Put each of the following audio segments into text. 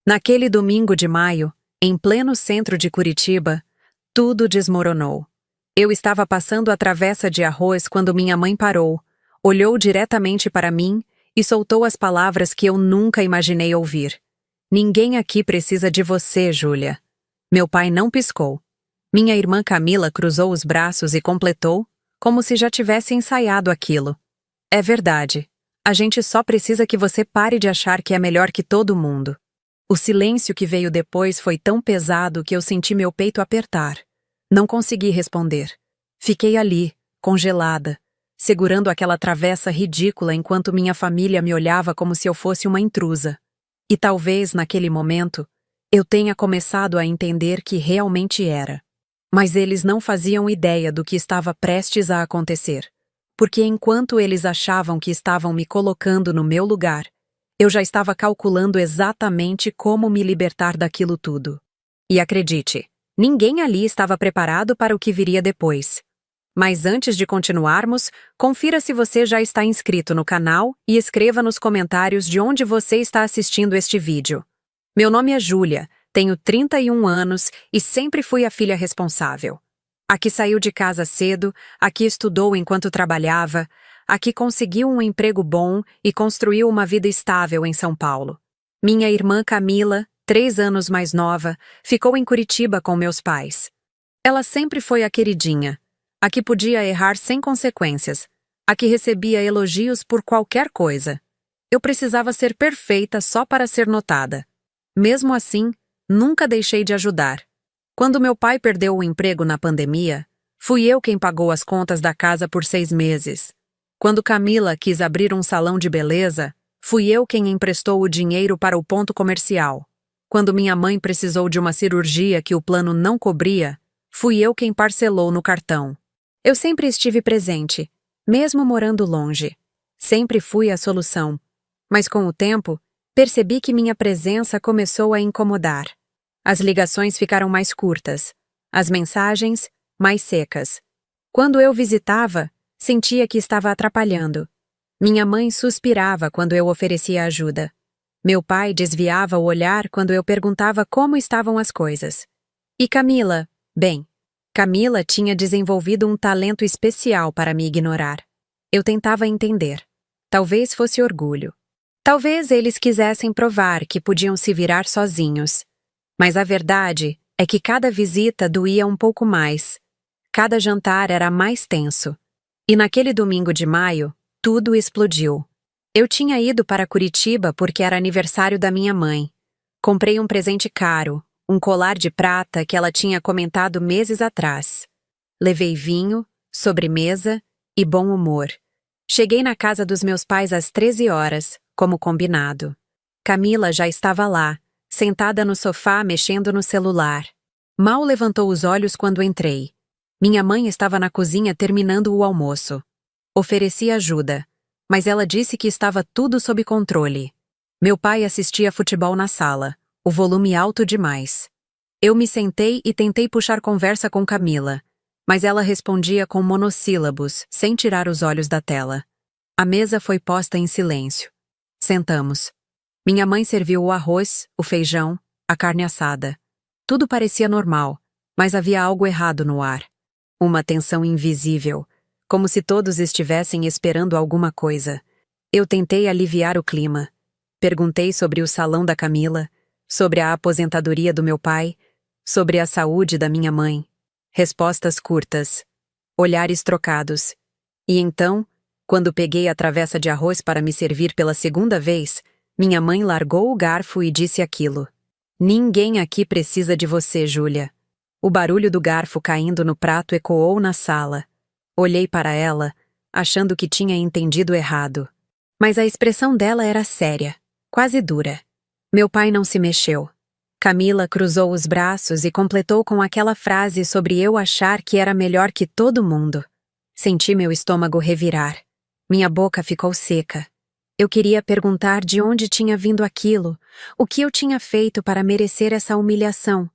Naquele domingo de maio, em pleno centro de Curitiba, tudo desmoronou. Eu estava passando a travessa de arroz quando minha mãe parou, olhou diretamente para mim e soltou as palavras que eu nunca imaginei ouvir. Ninguém aqui precisa de você, Júlia. Meu pai não piscou. Minha irmã Camila cruzou os braços e completou, como se já tivesse ensaiado aquilo. É verdade. A gente só precisa que você pare de achar que é melhor que todo mundo. O silêncio que veio depois foi tão pesado que eu senti meu peito apertar. Não consegui responder. Fiquei ali, congelada, segurando aquela travessa ridícula enquanto minha família me olhava como se eu fosse uma intrusa. E talvez, naquele momento, eu tenha começado a entender que realmente era. Mas eles não faziam ideia do que estava prestes a acontecer. Porque enquanto eles achavam que estavam me colocando no meu lugar, eu já estava calculando exatamente como me libertar daquilo tudo. E acredite, ninguém ali estava preparado para o que viria depois. Mas antes de continuarmos, confira se você já está inscrito no canal e escreva nos comentários de onde você está assistindo este vídeo. Meu nome é Júlia, tenho 31 anos e sempre fui a filha responsável. A que saiu de casa cedo, a que estudou enquanto trabalhava, a que conseguiu um emprego bom e construiu uma vida estável em São Paulo. Minha irmã Camila, 3 anos mais nova, ficou em Curitiba com meus pais. Ela sempre foi a queridinha, a que podia errar sem consequências, a que recebia elogios por qualquer coisa. Eu precisava ser perfeita só para ser notada. Mesmo assim, nunca deixei de ajudar. Quando meu pai perdeu o emprego na pandemia, fui eu quem pagou as contas da casa por 6 meses. Quando Camila quis abrir um salão de beleza, fui eu quem emprestou o dinheiro para o ponto comercial. Quando minha mãe precisou de uma cirurgia que o plano não cobria, fui eu quem parcelou no cartão. Eu sempre estive presente, mesmo morando longe. Sempre fui a solução. Mas com o tempo, percebi que minha presença começou a incomodar. As ligações ficaram mais curtas, as mensagens mais secas. Quando eu visitava, sentia que estava atrapalhando. Minha mãe suspirava quando eu oferecia ajuda. Meu pai desviava o olhar quando eu perguntava como estavam as coisas. E Camila? Bem, Camila tinha desenvolvido um talento especial para me ignorar. Eu tentava entender. Talvez fosse orgulho. Talvez eles quisessem provar que podiam se virar sozinhos. Mas a verdade é que cada visita doía um pouco mais. Cada jantar era mais tenso. E naquele domingo de maio, tudo explodiu. Eu tinha ido para Curitiba porque era aniversário da minha mãe. Comprei um presente caro, um colar de prata que ela tinha comentado meses atrás. Levei vinho, sobremesa e bom humor. Cheguei na casa dos meus pais às 13 horas, como combinado. Camila já estava lá, sentada no sofá mexendo no celular. Mal levantou os olhos quando entrei. Minha mãe estava na cozinha terminando o almoço. Ofereci ajuda, mas ela disse que estava tudo sob controle. Meu pai assistia futebol na sala, o volume alto demais. Eu me sentei e tentei puxar conversa com Camila, mas ela respondia com monossílabos, sem tirar os olhos da tela. A mesa foi posta em silêncio. Sentamos. Minha mãe serviu o arroz, o feijão, a carne assada. Tudo parecia normal, mas havia algo errado no ar. Uma tensão invisível, como se todos estivessem esperando alguma coisa. Eu tentei aliviar o clima. Perguntei sobre o salão da Camila, sobre a aposentadoria do meu pai, sobre a saúde da minha mãe. Respostas curtas, olhares trocados. E então, quando peguei a travessa de arroz para me servir pela segunda vez, minha mãe largou o garfo e disse aquilo. Ninguém aqui precisa de você, Júlia. O barulho do garfo caindo no prato ecoou na sala. Olhei para ela, achando que tinha entendido errado. Mas a expressão dela era séria, quase dura. Meu pai não se mexeu. Camila cruzou os braços e completou com aquela frase sobre eu achar que era melhor que todo mundo. Senti meu estômago revirar. Minha boca ficou seca. Eu queria perguntar de onde tinha vindo aquilo, o que eu tinha feito para merecer essa humilhação,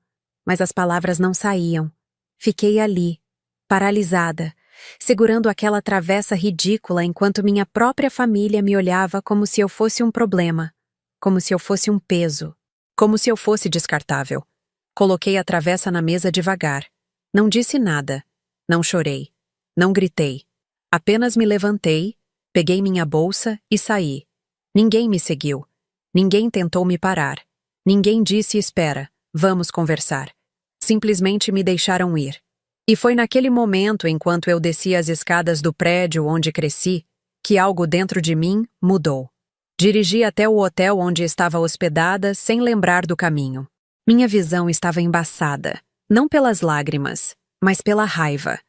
mas as palavras não saíam. Fiquei ali, paralisada, segurando aquela travessa ridícula enquanto minha própria família me olhava como se eu fosse um problema, como se eu fosse um peso. como se eu fosse descartável. Coloquei a travessa na mesa devagar. Não disse nada. Não chorei. Não gritei. Apenas me levantei, peguei minha bolsa e saí. Ninguém me seguiu. Ninguém tentou me parar. Ninguém disse espera, vamos conversar. Simplesmente me deixaram ir. E foi naquele momento, enquanto eu descia as escadas do prédio onde cresci, que algo dentro de mim mudou. Dirigi até o hotel onde estava hospedada sem lembrar do caminho. Minha visão estava embaçada, não pelas lágrimas, mas pela raiva.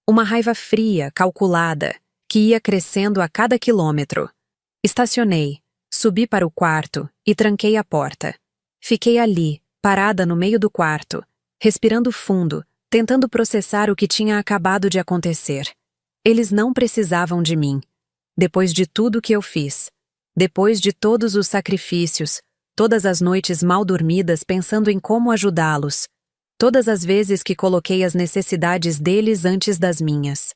Uma raiva fria, calculada, que ia crescendo a cada quilômetro. Estacionei, subi para o quarto e tranquei a porta. Fiquei ali, parada no meio do quarto, respirando fundo, tentando processar o que tinha acabado de acontecer. Eles não precisavam de mim. Depois de tudo que eu fiz, depois de todos os sacrifícios, todas as noites mal dormidas pensando em como ajudá-los, todas as vezes que coloquei as necessidades deles antes das minhas.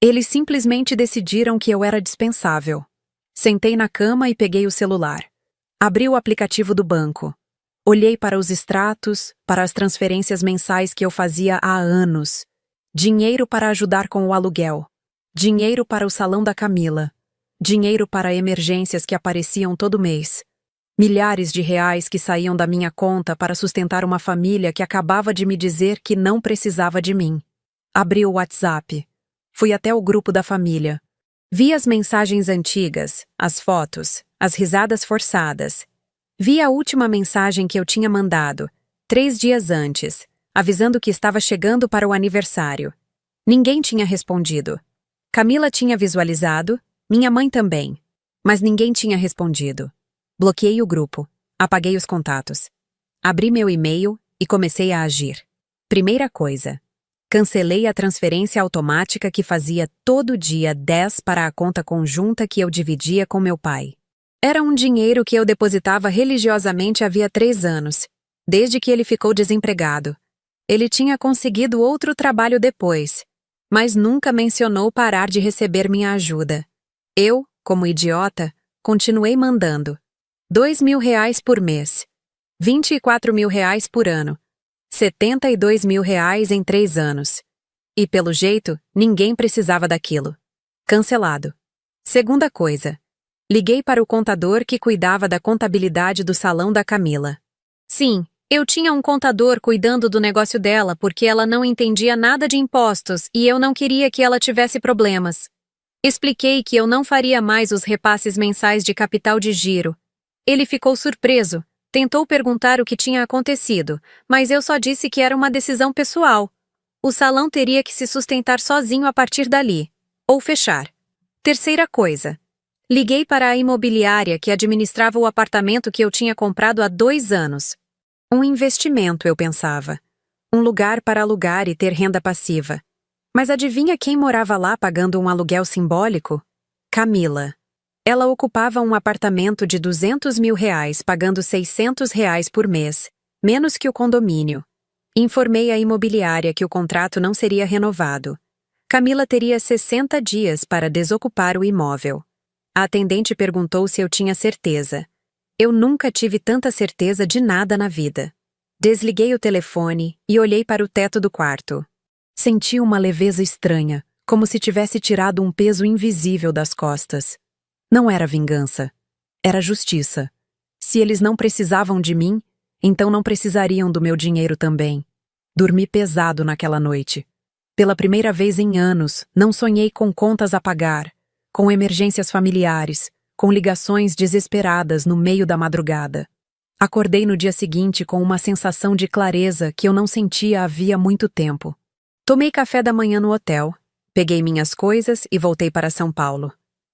Eles simplesmente decidiram que eu era dispensável. Sentei na cama e peguei o celular. Abri o aplicativo do banco. Olhei para os extratos, para as transferências mensais que eu fazia há anos. Dinheiro para ajudar com o aluguel. Dinheiro para o salão da Camila. Dinheiro para emergências que apareciam todo mês. Milhares de reais que saíam da minha conta para sustentar uma família que acabava de me dizer que não precisava de mim. Abri o WhatsApp. Fui até o grupo da família. Vi as mensagens antigas, as fotos, as risadas forçadas. Vi a última mensagem que eu tinha mandado, 3 dias antes, avisando que estava chegando para o aniversário. Ninguém tinha respondido. Camila tinha visualizado, minha mãe também, mas ninguém tinha respondido. Bloqueei o grupo, apaguei os contatos. Abri meu e-mail e comecei a agir. Primeira coisa, cancelei a transferência automática que fazia todo dia 10 para a conta conjunta que eu dividia com meu pai. Era um dinheiro que eu depositava religiosamente havia 3 anos, desde que ele ficou desempregado. Ele tinha conseguido outro trabalho depois, mas nunca mencionou parar de receber minha ajuda. Eu, como idiota, continuei mandando. R$ 2.000 por mês. R$ 24.000 por ano. R$ 72.000 em 3 anos. E, pelo jeito, ninguém precisava daquilo. Cancelado. Segunda coisa. Liguei para o contador que cuidava da contabilidade do salão da Camila. Sim, eu tinha um contador cuidando do negócio dela porque ela não entendia nada de impostos e eu não queria que ela tivesse problemas. Expliquei que eu não faria mais os repasses mensais de capital de giro. Ele ficou surpreso, tentou perguntar o que tinha acontecido, mas eu só disse que era uma decisão pessoal. O salão teria que se sustentar sozinho a partir dali, ou fechar. Terceira coisa. Liguei para a imobiliária que administrava o apartamento que eu tinha comprado há 2 anos. Um investimento, eu pensava. Um lugar para alugar e ter renda passiva. Mas adivinha quem morava lá pagando um aluguel simbólico? Camila. Ela ocupava um apartamento de R$ 200.000 pagando R$ 600 por mês, menos que o condomínio. Informei a imobiliária que o contrato não seria renovado. Camila teria 60 dias para desocupar o imóvel. A atendente perguntou se eu tinha certeza. Eu nunca tive tanta certeza de nada na vida. Desliguei o telefone e olhei para o teto do quarto. Senti uma leveza estranha, como se tivesse tirado um peso invisível das costas. Não era vingança. Era justiça. Se eles não precisavam de mim, então não precisariam do meu dinheiro também. Dormi pesado naquela noite. Pela primeira vez em anos, não sonhei com contas a pagar, com emergências familiares, com ligações desesperadas no meio da madrugada. Acordei no dia seguinte com uma sensação de clareza que eu não sentia havia muito tempo. Tomei café da manhã no hotel, peguei minhas coisas e voltei para São Paulo.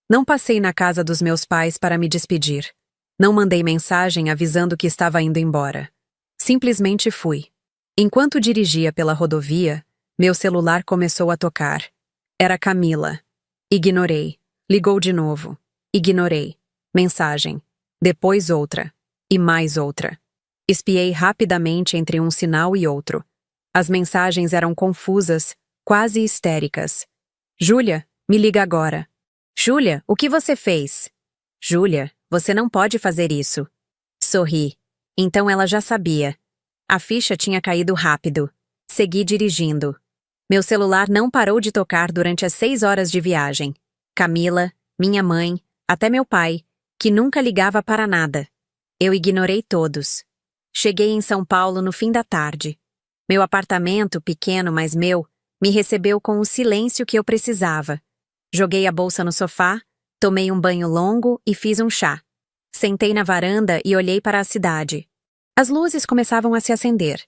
Não passei na casa dos meus pais para me despedir. Não mandei mensagem avisando que estava indo embora. Simplesmente fui. Enquanto dirigia pela rodovia, meu celular começou a tocar. Era Camila. Ignorei. Ligou de novo. Ignorei. Mensagem. Depois outra. E mais outra. Espiei rapidamente entre um sinal e outro. As mensagens eram confusas, quase histéricas. Júlia, me liga agora. Júlia, o que você fez? Júlia, você não pode fazer isso. Sorri. Então ela já sabia. A ficha tinha caído rápido. Segui dirigindo. Meu celular não parou de tocar durante as 6 horas de viagem. Camila, minha mãe, até meu pai, que nunca ligava para nada. Eu ignorei todos. Cheguei em São Paulo no fim da tarde. Meu apartamento, pequeno mas meu, me recebeu com o silêncio que eu precisava. Joguei a bolsa no sofá, tomei um banho longo e fiz um chá. Sentei na varanda e olhei para a cidade. As luzes começavam a se acender.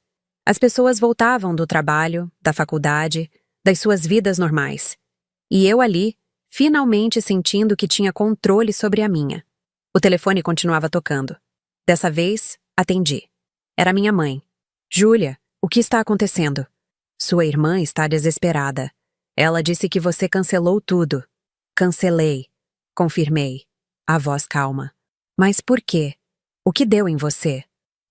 As pessoas voltavam do trabalho, da faculdade, das suas vidas normais. E eu ali, finalmente sentindo que tinha controle sobre a minha. O telefone continuava tocando. Dessa vez, atendi. Era minha mãe. Júlia, o que está acontecendo? Sua irmã está desesperada. Ela disse que você cancelou tudo. Cancelei. Confirmei. A voz calma. Mas por quê? O que deu em você?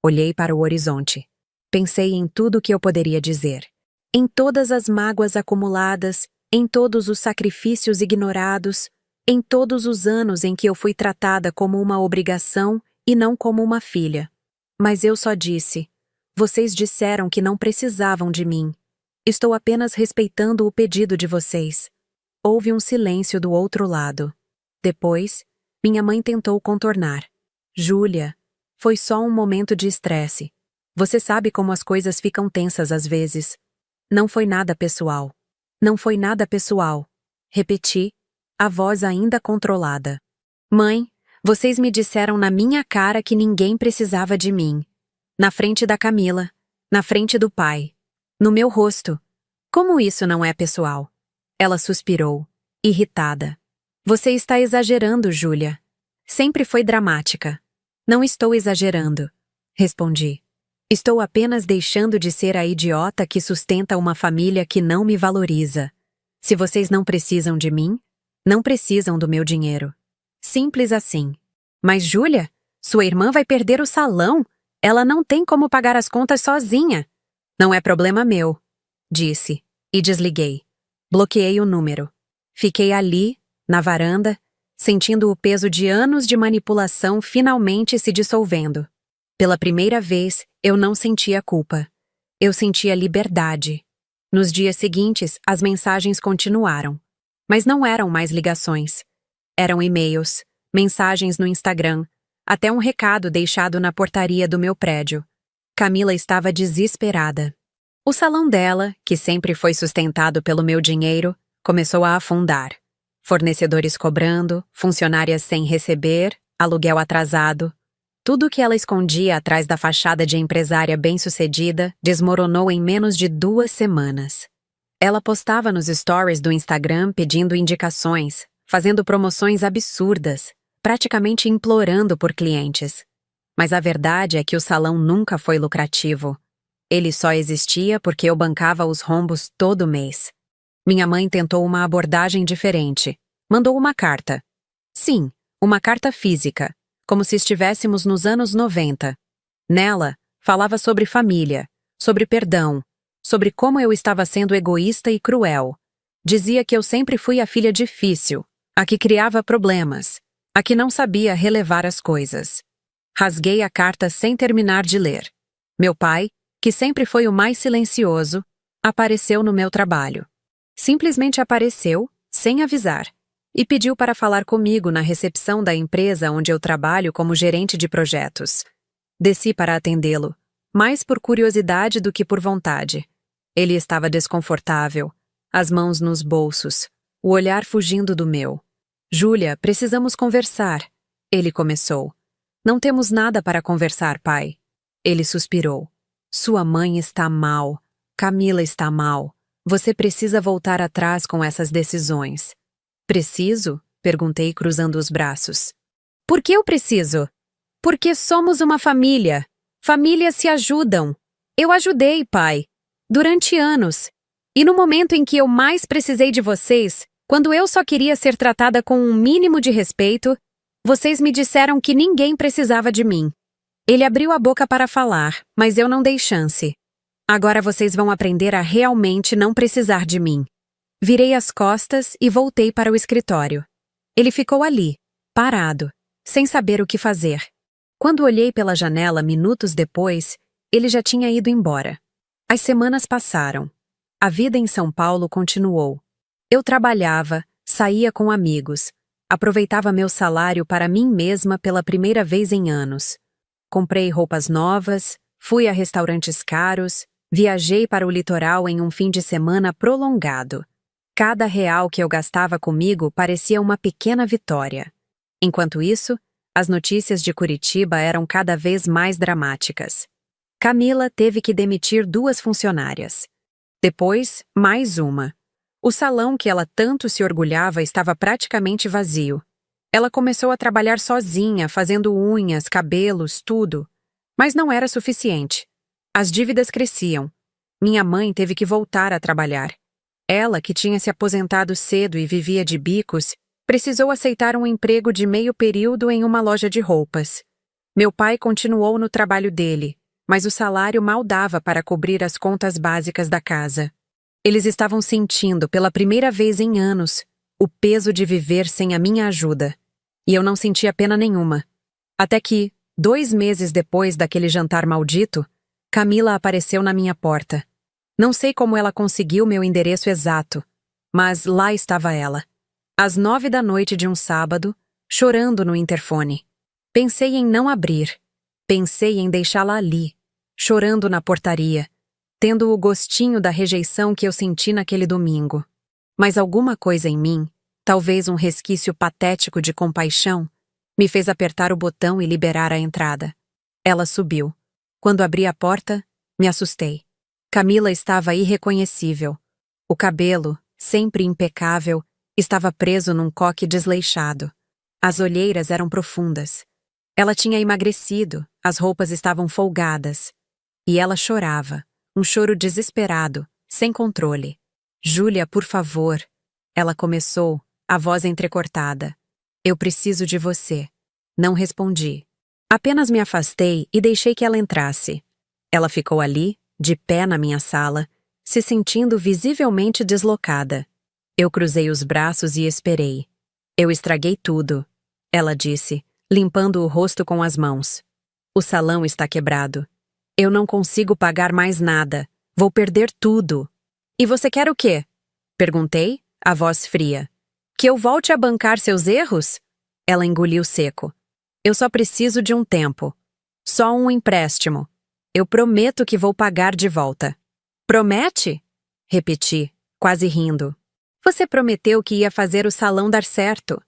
Olhei para o horizonte. Pensei em tudo o que eu poderia dizer. Em todas as mágoas acumuladas, em todos os sacrifícios ignorados, em todos os anos em que eu fui tratada como uma obrigação e não como uma filha. Mas eu só disse: vocês disseram que não precisavam de mim. Estou apenas respeitando o pedido de vocês. Houve um silêncio do outro lado. Depois, minha mãe tentou contornar. Júlia, foi só um momento de estresse. Você sabe como as coisas ficam tensas às vezes. Não foi nada pessoal. Não foi nada pessoal. Repeti, a voz ainda controlada. Mãe, vocês me disseram na minha cara que ninguém precisava de mim. Na frente da Camila. Na frente do pai. No meu rosto. Como isso não é pessoal? Ela suspirou, irritada. Você está exagerando, Júlia. Sempre foi dramática. Não estou exagerando. Respondi. Estou apenas deixando de ser a idiota que sustenta uma família que não me valoriza. Se vocês não precisam de mim, não precisam do meu dinheiro. Simples assim. Mas, Júlia, sua irmã vai perder o salão. Ela não tem como pagar as contas sozinha. Não é problema meu, disse, e desliguei. Bloqueei o número. Fiquei ali, na varanda, sentindo o peso de anos de manipulação finalmente se dissolvendo. Pela primeira vez, eu não sentia culpa. Eu sentia liberdade. Nos dias seguintes, as mensagens continuaram. Mas não eram mais ligações. Eram e-mails, mensagens no Instagram, até um recado deixado na portaria do meu prédio. Camila estava desesperada. O salão dela, que sempre foi sustentado pelo meu dinheiro, começou a afundar. Fornecedores cobrando, funcionárias sem receber, aluguel atrasado. Tudo o que ela escondia atrás da fachada de empresária bem-sucedida desmoronou em menos de 2 semanas. Ela postava nos stories do Instagram pedindo indicações, fazendo promoções absurdas, praticamente implorando por clientes. Mas a verdade é que o salão nunca foi lucrativo. Ele só existia porque eu bancava os rombos todo mês. Minha mãe tentou uma abordagem diferente. Mandou uma carta. Sim, uma carta física, como se estivéssemos nos anos 90. Nela, falava sobre família, sobre perdão, sobre como eu estava sendo egoísta e cruel. Dizia que eu sempre fui a filha difícil, a que criava problemas, a que não sabia relevar as coisas. Rasguei a carta sem terminar de ler. Meu pai, que sempre foi o mais silencioso, apareceu no meu trabalho. Simplesmente apareceu, sem avisar, e pediu para falar comigo na recepção da empresa onde eu trabalho como gerente de projetos. Desci para atendê-lo, mais por curiosidade do que por vontade. Ele estava desconfortável, as mãos nos bolsos, o olhar fugindo do meu. Júlia, precisamos conversar. Ele começou. Não temos nada para conversar, pai. Ele suspirou. Sua mãe está mal. Camila está mal. Você precisa voltar atrás com essas decisões. Preciso? Perguntei cruzando os braços. Por que eu preciso? Porque somos uma família. Famílias se ajudam. Eu ajudei, pai. Durante anos. E no momento em que eu mais precisei de vocês, quando eu só queria ser tratada com um mínimo de respeito, vocês me disseram que ninguém precisava de mim. Ele abriu a boca para falar, mas eu não dei chance. Agora vocês vão aprender a realmente não precisar de mim. Virei as costas e voltei para o escritório. Ele ficou ali, parado, sem saber o que fazer. Quando olhei pela janela minutos depois, ele já tinha ido embora. As semanas passaram. A vida em São Paulo continuou. Eu trabalhava, saía com amigos, aproveitava meu salário para mim mesma pela primeira vez em anos. Comprei roupas novas, fui a restaurantes caros, viajei para o litoral em um fim de semana prolongado. Cada real que eu gastava comigo parecia uma pequena vitória. Enquanto isso, as notícias de Curitiba eram cada vez mais dramáticas. Camila teve que demitir 2 funcionárias. Depois, mais uma. O salão que ela tanto se orgulhava estava praticamente vazio. Ela começou a trabalhar sozinha, fazendo unhas, cabelos, tudo. Mas não era suficiente. As dívidas cresciam. Minha mãe teve que voltar a trabalhar. Ela, que tinha se aposentado cedo e vivia de bicos, precisou aceitar um emprego de meio período em uma loja de roupas. Meu pai continuou no trabalho dele, mas o salário mal dava para cobrir as contas básicas da casa. Eles estavam sentindo, pela primeira vez em anos, o peso de viver sem a minha ajuda. E eu não sentia pena nenhuma. Até que, 2 meses depois daquele jantar maldito, Camila apareceu na minha porta. Não sei como ela conseguiu meu endereço exato, mas lá estava ela. Às 9 da noite de um sábado, chorando no interfone. Pensei em não abrir. Pensei em deixá-la ali, chorando na portaria, tendo o gostinho da rejeição que eu senti naquele domingo. Mas alguma coisa em mim, talvez um resquício patético de compaixão, me fez apertar o botão e liberar a entrada. Ela subiu. Quando abri a porta, me assustei. Camila estava irreconhecível. O cabelo, sempre impecável, estava preso num coque desleixado. As olheiras eram profundas. Ela tinha emagrecido, as roupas estavam folgadas. E ela chorava, um choro desesperado, sem controle. Júlia, por favor. Ela começou, a voz entrecortada. Eu preciso de você. Não respondi. Apenas me afastei e deixei que ela entrasse. Ela ficou ali, de pé na minha sala, se sentindo visivelmente deslocada. Eu cruzei os braços e esperei. Eu estraguei tudo, ela disse, limpando o rosto com as mãos. O salão está quebrado. Eu não consigo pagar mais nada. Vou perder tudo. E você quer o quê? Perguntei, a voz fria. Que eu volte a bancar seus erros? Ela engoliu seco. Eu só preciso de um tempo. Só um empréstimo. Eu prometo que vou pagar de volta. Promete? Repeti, quase rindo. Você prometeu que ia fazer o salão dar certo.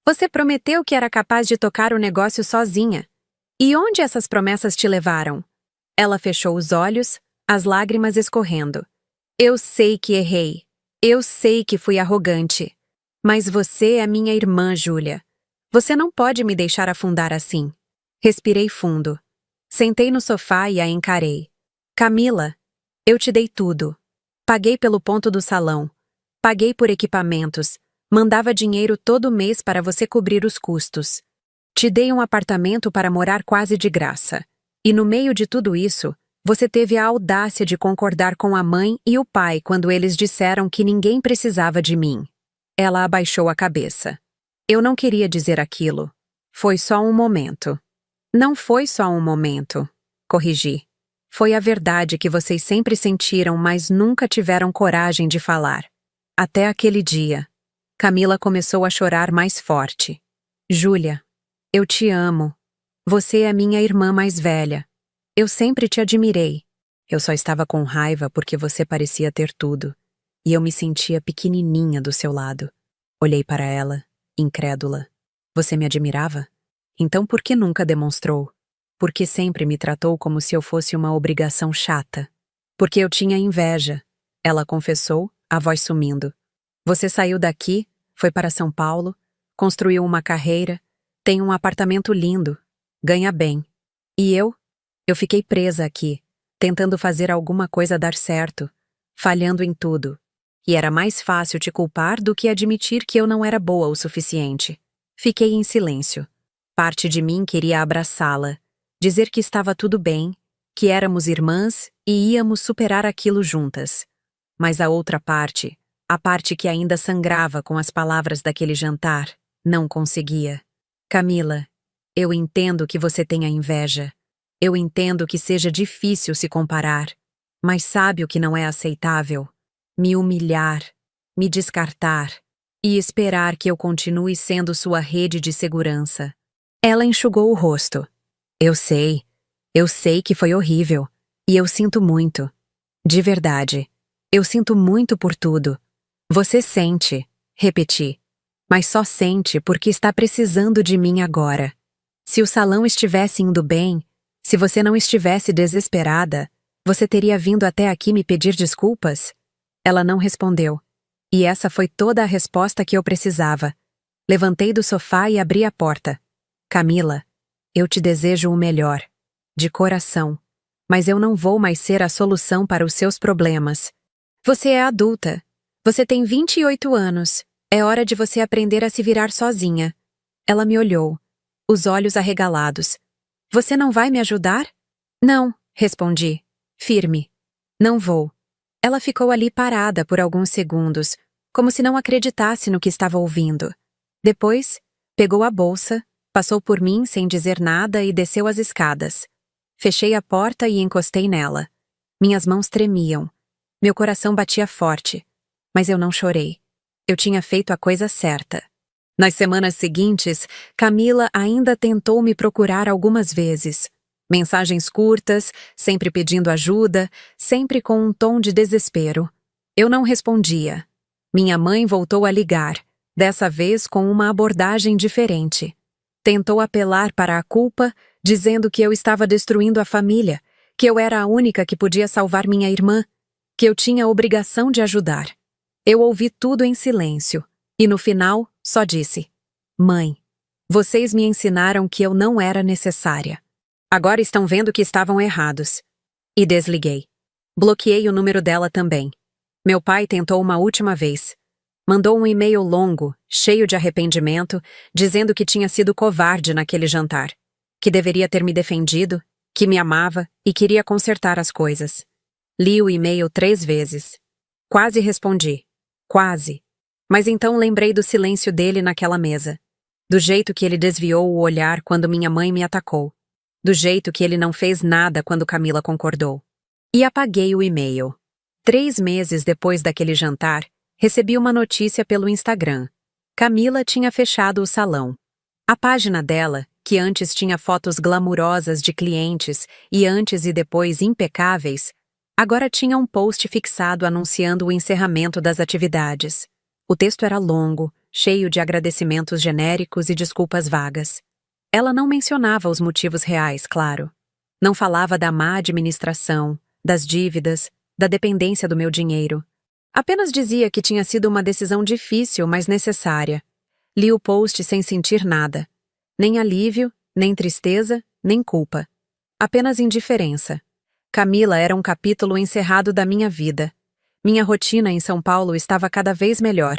Você prometeu que era capaz de tocar o negócio sozinha. E onde essas promessas te levaram? Ela fechou os olhos, as lágrimas escorrendo. Eu sei que errei. Eu sei que fui arrogante. Mas você é minha irmã, Júlia. Você não pode me deixar afundar assim. Respirei fundo. Sentei no sofá e a encarei. Camila, eu te dei tudo. Paguei pelo ponto do salão. Paguei por equipamentos. Mandava dinheiro todo mês para você cobrir os custos. Te dei um apartamento para morar quase de graça. E no meio de tudo isso, você teve a audácia de concordar com a mãe e o pai quando eles disseram que ninguém precisava de mim. Ela abaixou a cabeça. Eu não queria dizer aquilo. Foi só um momento. Não foi só um momento, corrigi. Foi a verdade que vocês sempre sentiram, mas nunca tiveram coragem de falar. Até aquele dia. Camila começou a chorar mais forte. Júlia, eu te amo. Você é minha irmã mais velha. Eu sempre te admirei. Eu só estava com raiva porque você parecia ter tudo. E eu me sentia pequenininha do seu lado. Olhei para ela, incrédula. Você me admirava? Então por que nunca demonstrou? Por que sempre me tratou como se eu fosse uma obrigação chata? Porque eu tinha inveja. Ela confessou, a voz sumindo. Você saiu daqui, foi para São Paulo, construiu uma carreira, tem um apartamento lindo, ganha bem. E eu? Eu fiquei presa aqui, tentando fazer alguma coisa dar certo, falhando em tudo. E era mais fácil te culpar do que admitir que eu não era boa o suficiente. Fiquei em silêncio. Parte de mim queria abraçá-la, dizer que estava tudo bem, que éramos irmãs e íamos superar aquilo juntas. Mas a outra parte, a parte que ainda sangrava com as palavras daquele jantar, não conseguia. Camila, Eu entendo que você tenha inveja. Eu entendo que seja difícil se comparar. Mas sabe o que não é aceitável? Me humilhar, me descartar e esperar que eu continue sendo sua rede de segurança. Ela enxugou o rosto. Eu sei que foi horrível. E eu sinto muito. De verdade. Eu sinto muito por tudo. Você sente, repeti. Mas só sente porque está precisando de mim agora. Se o salão estivesse indo bem, se você não estivesse desesperada, você teria vindo até aqui me pedir desculpas? Ela não respondeu. E essa foi toda a resposta que eu precisava. Levantei do sofá e abri a porta. Camila, eu te desejo o melhor. De coração. Mas eu não vou mais ser a solução para os seus problemas. Você é adulta. Você tem 28 anos. É hora de você aprender a se virar sozinha. Ela me olhou, os olhos arregalados. Você não vai me ajudar? Não, respondi, firme. Não vou. Ela ficou ali parada por alguns segundos, como se não acreditasse no que estava ouvindo. Depois, pegou a bolsa, passou por mim sem dizer nada e desceu as escadas. Fechei a porta e encostei nela. Minhas mãos tremiam. Meu coração batia forte. Mas eu não chorei. Eu tinha feito a coisa certa. Nas semanas seguintes, Camila ainda tentou me procurar algumas vezes. Mensagens curtas, sempre pedindo ajuda, sempre com um tom de desespero. Eu não respondia. Minha mãe voltou a ligar, dessa vez com uma abordagem diferente. Tentou apelar para a culpa, dizendo que eu estava destruindo a família, que eu era a única que podia salvar minha irmã, que eu tinha a obrigação de ajudar. Eu ouvi tudo em silêncio, e no final só disse: Mãe, vocês me ensinaram que eu não era necessária. Agora estão vendo que estavam errados. E desliguei. Bloqueei o número dela também. Meu pai tentou uma última vez. Mandou um e-mail longo, cheio de arrependimento, dizendo que tinha sido covarde naquele jantar, que deveria ter me defendido, que me amava e queria consertar as coisas. Li o e-mail 3 vezes. Quase respondi. Quase. Mas então lembrei do silêncio dele naquela mesa. Do jeito que ele desviou o olhar quando minha mãe me atacou. Do jeito que ele não fez nada quando Camila concordou. E apaguei o e-mail. 3 meses depois daquele jantar, recebi uma notícia pelo Instagram. Camila tinha fechado o salão. A página dela, que antes tinha fotos glamurosas de clientes e antes e depois impecáveis, agora tinha um post fixado anunciando o encerramento das atividades. O texto era longo, cheio de agradecimentos genéricos e desculpas vagas. Ela não mencionava os motivos reais, claro. Não falava da má administração, das dívidas, da dependência do meu dinheiro. Apenas dizia que tinha sido uma decisão difícil, mas necessária. Li o post sem sentir nada. Nem alívio, nem tristeza, nem culpa. Apenas indiferença. Camila era um capítulo encerrado da minha vida. Minha rotina em São Paulo estava cada vez melhor.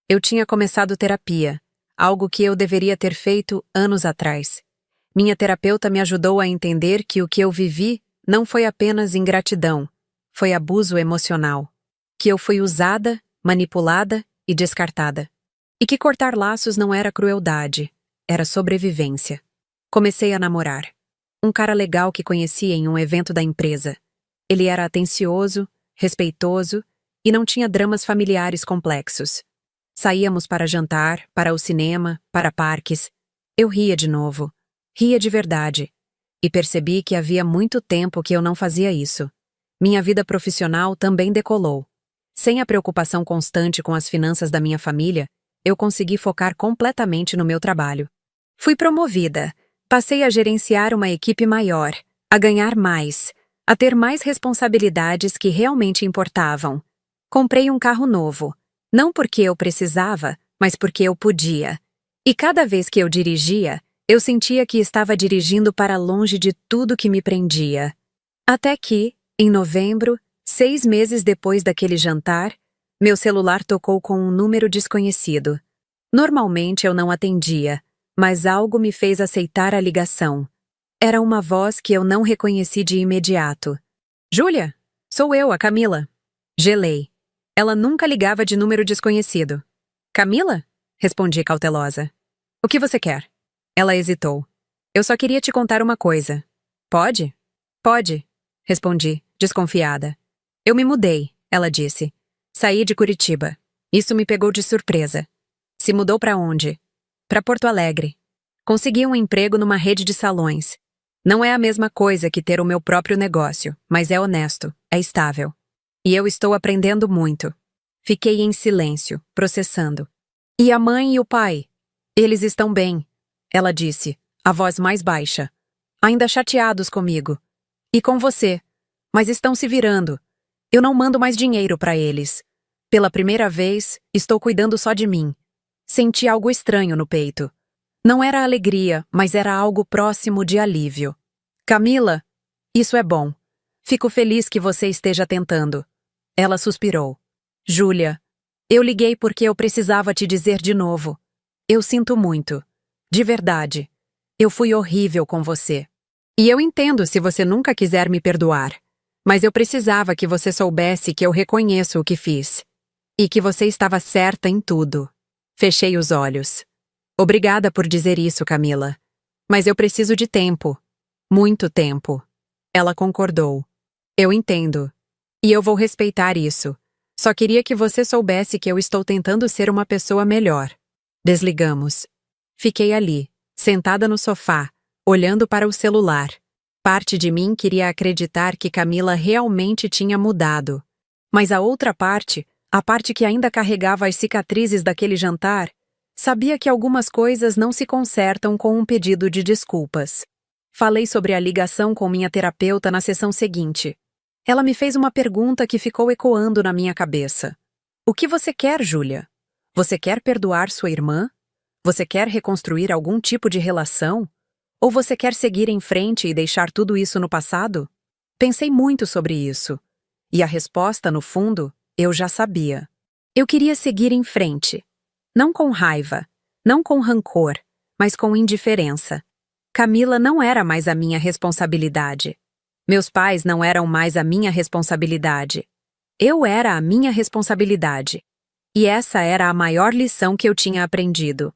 Eu tinha começado terapia, algo que eu deveria ter feito anos atrás. Minha terapeuta me ajudou a entender que o que eu vivi não foi apenas ingratidão, foi abuso emocional. Que eu fui usada, manipulada e descartada. E que cortar laços não era crueldade, era sobrevivência. Comecei a namorar. Um cara legal que conheci em um evento da empresa. Ele era atencioso, respeitoso e não tinha dramas familiares complexos. Saíamos para jantar, para o cinema, para parques. Eu ria de novo. Ria de verdade. E percebi que havia muito tempo que eu não fazia isso. Minha vida profissional também decolou. Sem a preocupação constante com as finanças da minha família, eu consegui focar completamente no meu trabalho. Fui promovida. Passei a gerenciar uma equipe maior, a ganhar mais, a ter mais responsabilidades que realmente importavam. Comprei um carro novo, não porque eu precisava, mas porque eu podia. E cada vez que eu dirigia, eu sentia que estava dirigindo para longe de tudo que me prendia. Até que, em novembro, 6 meses depois daquele jantar, meu celular tocou com um número desconhecido. Normalmente eu não atendia, mas algo me fez aceitar a ligação. Era uma voz que eu não reconheci de imediato. Júlia? Sou eu, a Camila. Gelei. Ela nunca ligava de número desconhecido. Camila? Respondi cautelosa. O que você quer? Ela hesitou. Eu só queria te contar uma coisa. Pode? Pode, respondi, desconfiada. Eu me mudei, ela disse. Saí de Curitiba. Isso me pegou de surpresa. Se mudou para onde? Para Porto Alegre. Consegui um emprego numa rede de salões. Não é a mesma coisa que ter o meu próprio negócio, mas é honesto, é estável. E eu estou aprendendo muito. Fiquei em silêncio, processando. E a mãe e o pai? Eles estão bem, ela disse, a voz mais baixa. Ainda chateados comigo. E com você. Mas estão se virando. Eu não mando mais dinheiro para eles. Pela primeira vez, estou cuidando só de mim. Senti algo estranho no peito. Não era alegria, mas era algo próximo de alívio. Camila, isso é bom. Fico feliz que você esteja tentando. Ela suspirou. Júlia, eu liguei porque eu precisava te dizer de novo. Eu sinto muito. De verdade. Eu fui horrível com você. E eu entendo se você nunca quiser me perdoar. Mas eu precisava que você soubesse que eu reconheço o que fiz. E que você estava certa em tudo. Fechei os olhos. Obrigada por dizer isso, Camila. Mas eu preciso de tempo. Muito tempo. Ela concordou. Eu entendo. E eu vou respeitar isso. Só queria que você soubesse que eu estou tentando ser uma pessoa melhor. Desligamos. Fiquei ali, sentada no sofá, olhando para o celular. Parte de mim queria acreditar que Camila realmente tinha mudado. Mas a outra parte, a parte que ainda carregava as cicatrizes daquele jantar, sabia que algumas coisas não se consertam com um pedido de desculpas. Falei sobre a ligação com minha terapeuta na sessão seguinte. Ela me fez uma pergunta que ficou ecoando na minha cabeça. O que você quer, Júlia? Você quer perdoar sua irmã? Você quer reconstruir algum tipo de relação? Ou você quer seguir em frente e deixar tudo isso no passado? Pensei muito sobre isso. E a resposta, no fundo, eu já sabia. Eu queria seguir em frente. Não com raiva, não com rancor, mas com indiferença. Camila não era mais a minha responsabilidade. Meus pais não eram mais a minha responsabilidade. Eu era a minha responsabilidade. E essa era a maior lição que eu tinha aprendido.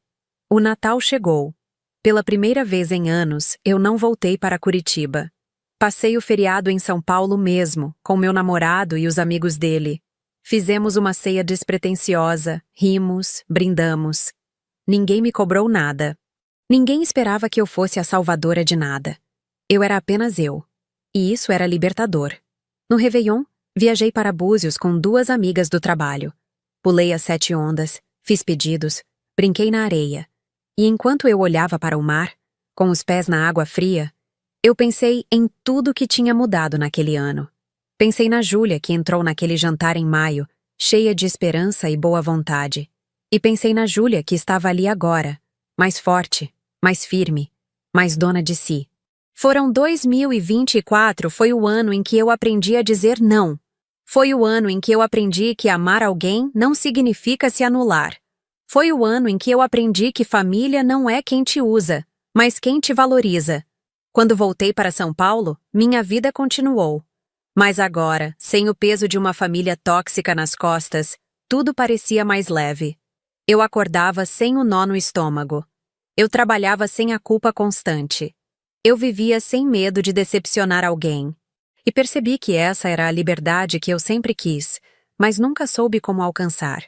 O Natal chegou. Pela primeira vez em anos, eu não voltei para Curitiba. Passei o feriado em São Paulo mesmo, com meu namorado e os amigos dele. Fizemos uma ceia despretensiosa, rimos, brindamos. Ninguém me cobrou nada. Ninguém esperava que eu fosse a salvadora de nada. Eu era apenas eu. E isso era libertador. No Réveillon, viajei para Búzios com 2 amigas do trabalho. Pulei as 7 ondas, fiz pedidos, brinquei na areia. E enquanto eu olhava para o mar, com os pés na água fria, eu pensei em tudo que tinha mudado naquele ano. Pensei na Júlia que entrou naquele jantar em maio, cheia de esperança e boa vontade. E pensei na Júlia que estava ali agora, mais forte, mais firme, mais dona de si. 2024 foi o ano em que eu aprendi a dizer não. Foi o ano em que eu aprendi que amar alguém não significa se anular. Foi o ano em que eu aprendi que família não é quem te usa, mas quem te valoriza. Quando voltei para São Paulo, minha vida continuou. Mas agora, sem o peso de uma família tóxica nas costas, tudo parecia mais leve. Eu acordava sem o nó no estômago. Eu trabalhava sem a culpa constante. Eu vivia sem medo de decepcionar alguém. E percebi que essa era a liberdade que eu sempre quis, mas nunca soube como alcançar.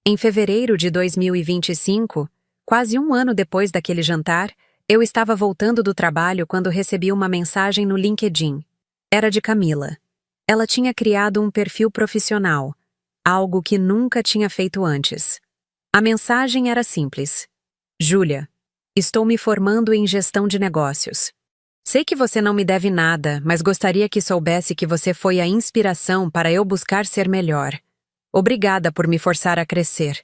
Em fevereiro de 2025, quase um ano depois daquele jantar, eu estava voltando do trabalho quando recebi uma mensagem no LinkedIn. Era de Camila. Ela tinha criado um perfil profissional, algo que nunca tinha feito antes. A mensagem era simples. Júlia, estou me formando em gestão de negócios. Sei que você não me deve nada, mas gostaria que soubesse que você foi a inspiração para eu buscar ser melhor. Obrigada por me forçar a crescer.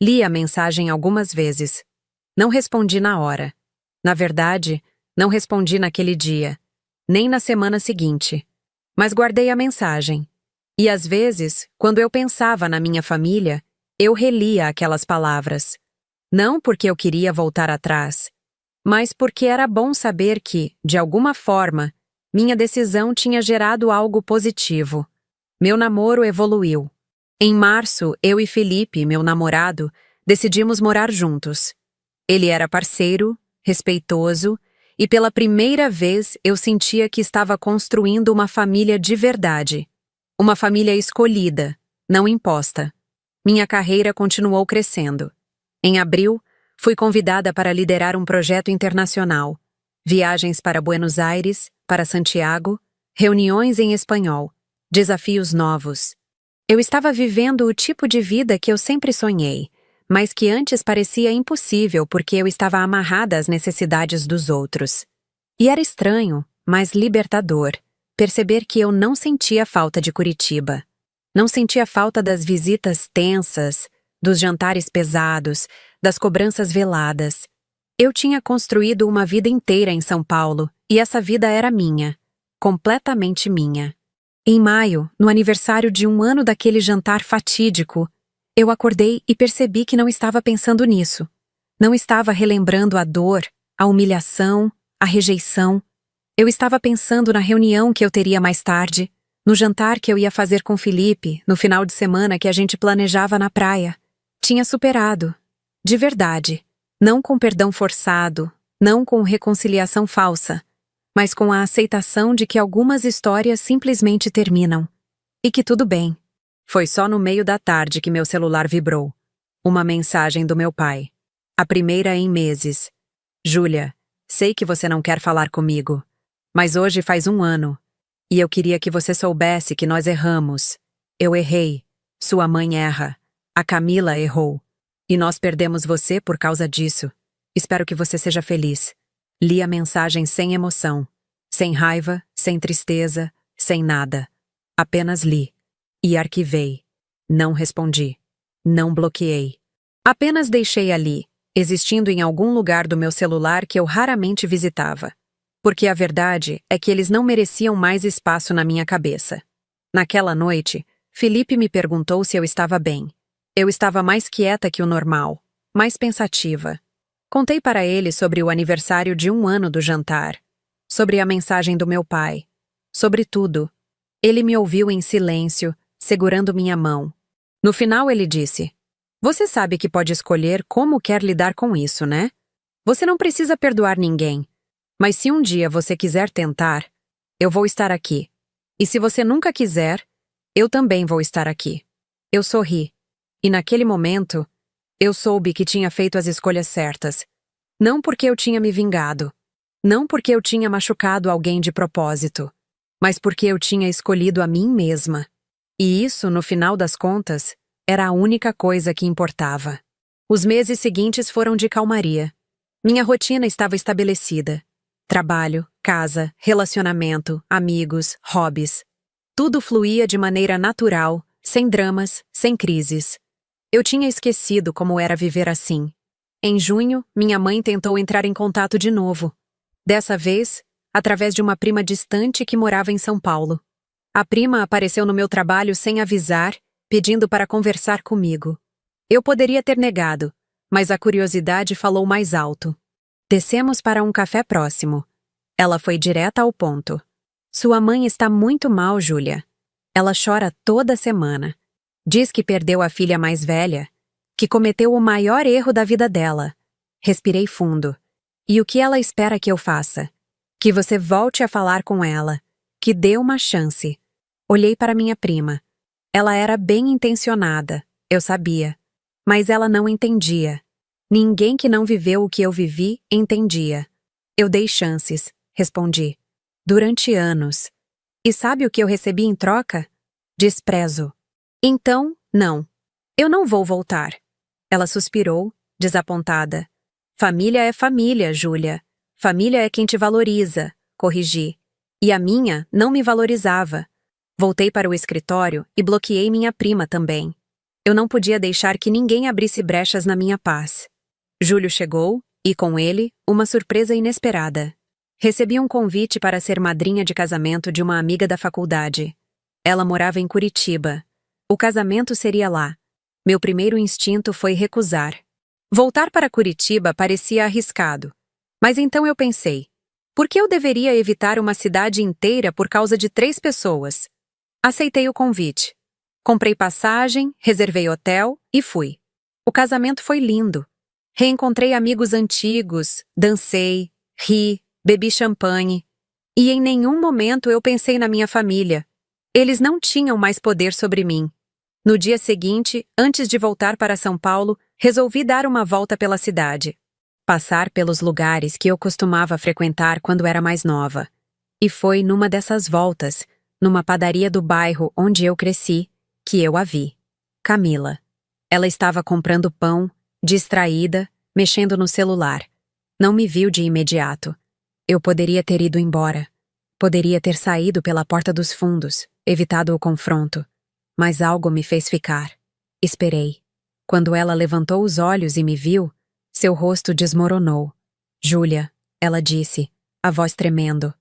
Li a mensagem algumas vezes. Não respondi na hora. Na verdade, não respondi naquele dia, nem na semana seguinte. Mas guardei a mensagem. E às vezes, quando eu pensava na minha família, eu relia aquelas palavras. Não porque eu queria voltar atrás, mas porque era bom saber que, de alguma forma, minha decisão tinha gerado algo positivo. Meu namoro evoluiu. Em março, eu e Felipe, meu namorado, decidimos morar juntos. Ele era parceiro, respeitoso e pela primeira vez eu sentia que estava construindo uma família de verdade. Uma família escolhida, não imposta. Minha carreira continuou crescendo. Em abril, fui convidada para liderar um projeto internacional. Viagens para Buenos Aires, para Santiago, reuniões em espanhol, desafios novos. Eu estava vivendo o tipo de vida que eu sempre sonhei, mas que antes parecia impossível porque eu estava amarrada às necessidades dos outros. E era estranho, mas libertador, perceber que eu não sentia falta de Curitiba. Não sentia falta das visitas tensas, dos jantares pesados, das cobranças veladas. Eu tinha construído uma vida inteira em São Paulo e essa vida era minha, completamente minha. Em maio, no aniversário de 1 ano daquele jantar fatídico, eu acordei e percebi que não estava pensando nisso. Não estava relembrando a dor, a humilhação, a rejeição. Eu estava pensando na reunião que eu teria mais tarde, no jantar que eu ia fazer com Felipe, no final de semana que a gente planejava na praia. Tinha superado. De verdade. Não com perdão forçado, não com reconciliação falsa, mas com a aceitação de que algumas histórias simplesmente terminam. E que tudo bem. Foi só no meio da tarde que meu celular vibrou. Uma mensagem do meu pai. A primeira em meses. Júlia, sei que você não quer falar comigo, mas hoje faz 1 ano. E eu queria que você soubesse que nós erramos. Eu errei. Sua mãe erra. A Camila errou. E nós perdemos você por causa disso. Espero que você seja feliz. Li a mensagem sem emoção. Sem raiva, sem tristeza, sem nada. Apenas li. E arquivei. Não respondi. Não bloqueei. Apenas deixei ali, existindo em algum lugar do meu celular que eu raramente visitava. Porque a verdade é que eles não mereciam mais espaço na minha cabeça. Naquela noite, Felipe me perguntou se eu estava bem. Eu estava mais quieta que o normal, mais pensativa. Contei para ele sobre o aniversário de 1 ano do jantar, sobre a mensagem do meu pai, sobre tudo. Ele me ouviu em silêncio, segurando minha mão. No final ele disse: "Você sabe que pode escolher como quer lidar com isso, né? Você não precisa perdoar ninguém. Mas se um dia você quiser tentar, eu vou estar aqui. E se você nunca quiser, eu também vou estar aqui." Eu sorri. E naquele momento, eu soube que tinha feito as escolhas certas. Não porque eu tinha me vingado. Não porque eu tinha machucado alguém de propósito. Mas porque eu tinha escolhido a mim mesma. E isso, no final das contas, era a única coisa que importava. Os meses seguintes foram de calmaria. Minha rotina estava estabelecida. Trabalho, casa, relacionamento, amigos, hobbies. Tudo fluía de maneira natural, sem dramas, sem crises. Eu tinha esquecido como era viver assim. Em junho, minha mãe tentou entrar em contato de novo. Dessa vez, através de uma prima distante que morava em São Paulo. A prima apareceu no meu trabalho sem avisar, pedindo para conversar comigo. Eu poderia ter negado, mas a curiosidade falou mais alto. Descemos para um café próximo. Ela foi direta ao ponto. Sua mãe está muito mal, Júlia. Ela chora toda semana. Diz que perdeu a filha mais velha, que cometeu o maior erro da vida dela. Respirei fundo. E o que ela espera que eu faça? Que você volte a falar com ela, que dê uma chance. Olhei para minha prima. Ela era bem intencionada, eu sabia. Mas ela não entendia. Ninguém que não viveu o que eu vivi entendia. Eu dei chances, respondi. Durante anos. E sabe o que eu recebi em troca? Desprezo. Então, não. Eu não vou voltar. Ela suspirou, desapontada. Família é família, Júlia. Família é quem te valoriza, corrigi. E a minha não me valorizava. Voltei para o escritório e bloqueei minha prima também. Eu não podia deixar que ninguém abrisse brechas na minha paz. Júlio chegou, e com ele, uma surpresa inesperada. Recebi um convite para ser madrinha de casamento de uma amiga da faculdade. Ela morava em Curitiba. O casamento seria lá. Meu primeiro instinto foi recusar. Voltar para Curitiba parecia arriscado. Mas então eu pensei, por que eu deveria evitar uma cidade inteira por causa de 3 pessoas? Aceitei o convite. Comprei passagem, reservei hotel e fui. O casamento foi lindo. Reencontrei amigos antigos, dancei, ri, bebi champanhe, e em nenhum momento eu pensei na minha família. Eles não tinham mais poder sobre mim. No dia seguinte, antes de voltar para São Paulo, resolvi dar uma volta pela cidade. Passar pelos lugares que eu costumava frequentar quando era mais nova. E foi numa dessas voltas, numa padaria do bairro onde eu cresci, que eu a vi. Camila. Ela estava comprando pão, distraída, mexendo no celular. Não me viu de imediato. Eu poderia ter ido embora. Poderia ter saído pela porta dos fundos, evitado o confronto. Mas algo me fez ficar. Esperei. Quando ela levantou os olhos e me viu, seu rosto desmoronou. Júlia, ela disse, a voz tremendo.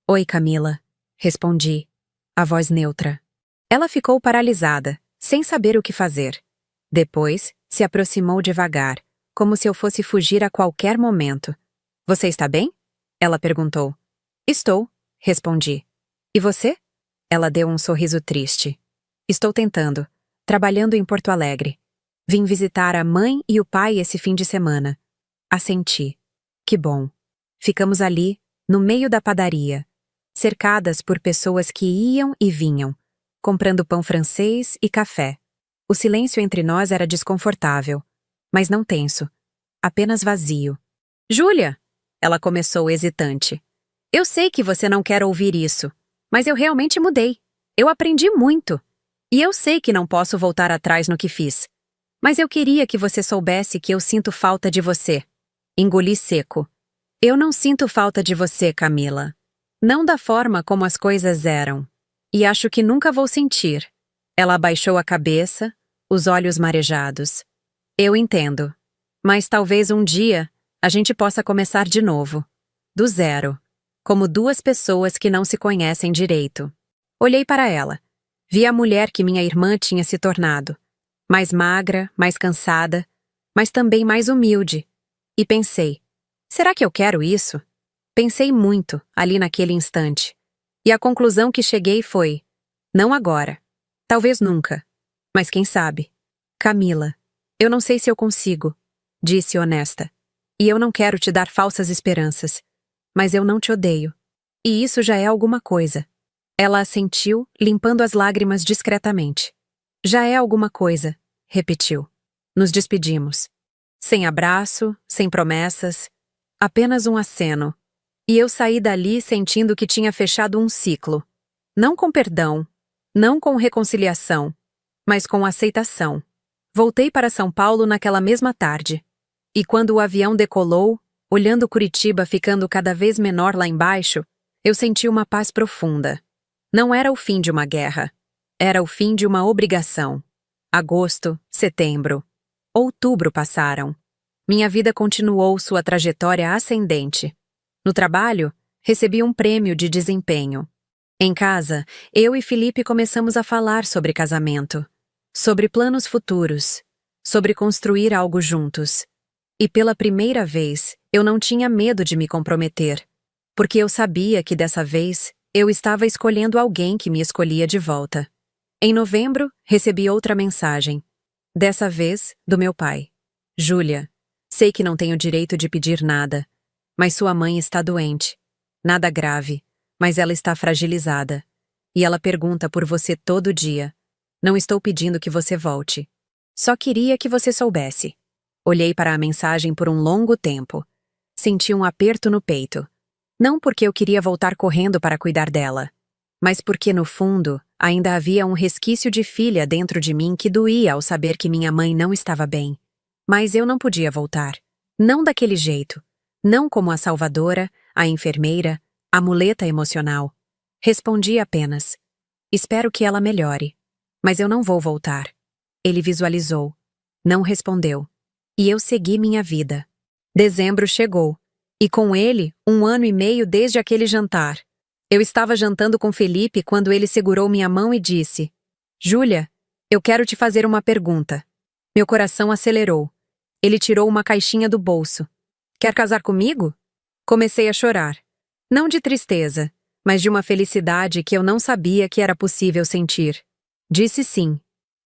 Oi, Camila. Respondi, a voz neutra. Ela ficou paralisada, sem saber o que fazer. Depois, se aproximou devagar, como se eu fosse fugir a qualquer momento. Você está bem? Ela perguntou. Estou, respondi. E você? Ela deu um sorriso triste. Estou tentando, trabalhando em Porto Alegre. Vim visitar a mãe e o pai esse fim de semana. Assenti. Que bom. Ficamos ali, no meio da padaria, cercadas por pessoas que iam e vinham, comprando pão francês e café. O silêncio entre nós era desconfortável, mas não tenso, apenas vazio. Júlia, ela começou hesitante. Eu sei que você não quer ouvir isso, mas eu realmente mudei. Eu aprendi muito. E eu sei que não posso voltar atrás no que fiz. Mas eu queria que você soubesse que eu sinto falta de você. Engoli seco. Eu não sinto falta de você, Camila. Não da forma como as coisas eram. E acho que nunca vou sentir. Ela abaixou a cabeça, os olhos marejados. Eu entendo. Mas talvez um dia a gente possa começar de novo. Do zero. Como duas pessoas que não se conhecem direito. Olhei para ela. Vi a mulher que minha irmã tinha se tornado. Mais magra, mais cansada, mas também mais humilde. E pensei, será que eu quero isso? Pensei muito, ali naquele instante. E a conclusão que cheguei foi, não agora. Talvez nunca. Mas quem sabe? Camila, eu não sei se eu consigo, disse honesta. E eu não quero te dar falsas esperanças. Mas eu não te odeio. E isso já é alguma coisa. Ela assentiu, limpando as lágrimas discretamente. Já é alguma coisa, repetiu. Nos despedimos. Sem abraço, sem promessas, apenas um aceno. E eu saí dali sentindo que tinha fechado um ciclo. Não com perdão, não com reconciliação, mas com aceitação. Voltei para São Paulo naquela mesma tarde. E quando o avião decolou, olhando Curitiba ficando cada vez menor lá embaixo, eu senti uma paz profunda. Não era o fim de uma guerra. Era o fim de uma obrigação. Agosto, setembro, outubro passaram. Minha vida continuou sua trajetória ascendente. No trabalho, recebi um prêmio de desempenho. Em casa, eu e Felipe começamos a falar sobre casamento, sobre planos futuros, sobre construir algo juntos. E pela primeira vez, eu não tinha medo de me comprometer, porque eu sabia que dessa vez eu estava escolhendo alguém que me escolhia de volta. Em novembro, recebi outra mensagem. Dessa vez, do meu pai. Júlia, sei que não tenho direito de pedir nada, mas sua mãe está doente. Nada grave, mas ela está fragilizada. E ela pergunta por você todo dia. Não estou pedindo que você volte. Só queria que você soubesse. Olhei para a mensagem por um longo tempo. Senti um aperto no peito. Não porque eu queria voltar correndo para cuidar dela, mas porque, no fundo, ainda havia um resquício de filha dentro de mim que doía ao saber que minha mãe não estava bem. Mas eu não podia voltar. Não daquele jeito. Não como a salvadora, a enfermeira, a muleta emocional. Respondi apenas. Espero que ela melhore. Mas eu não vou voltar. Ele visualizou. Não respondeu. E eu segui minha vida. Dezembro chegou. E com ele, 1 ano e meio desde aquele jantar. Eu estava jantando com Felipe quando ele segurou minha mão e disse: Júlia, eu quero te fazer uma pergunta. Meu coração acelerou. Ele tirou uma caixinha do bolso. Quer casar comigo? Comecei a chorar. Não de tristeza, mas de uma felicidade que eu não sabia que era possível sentir. Disse sim.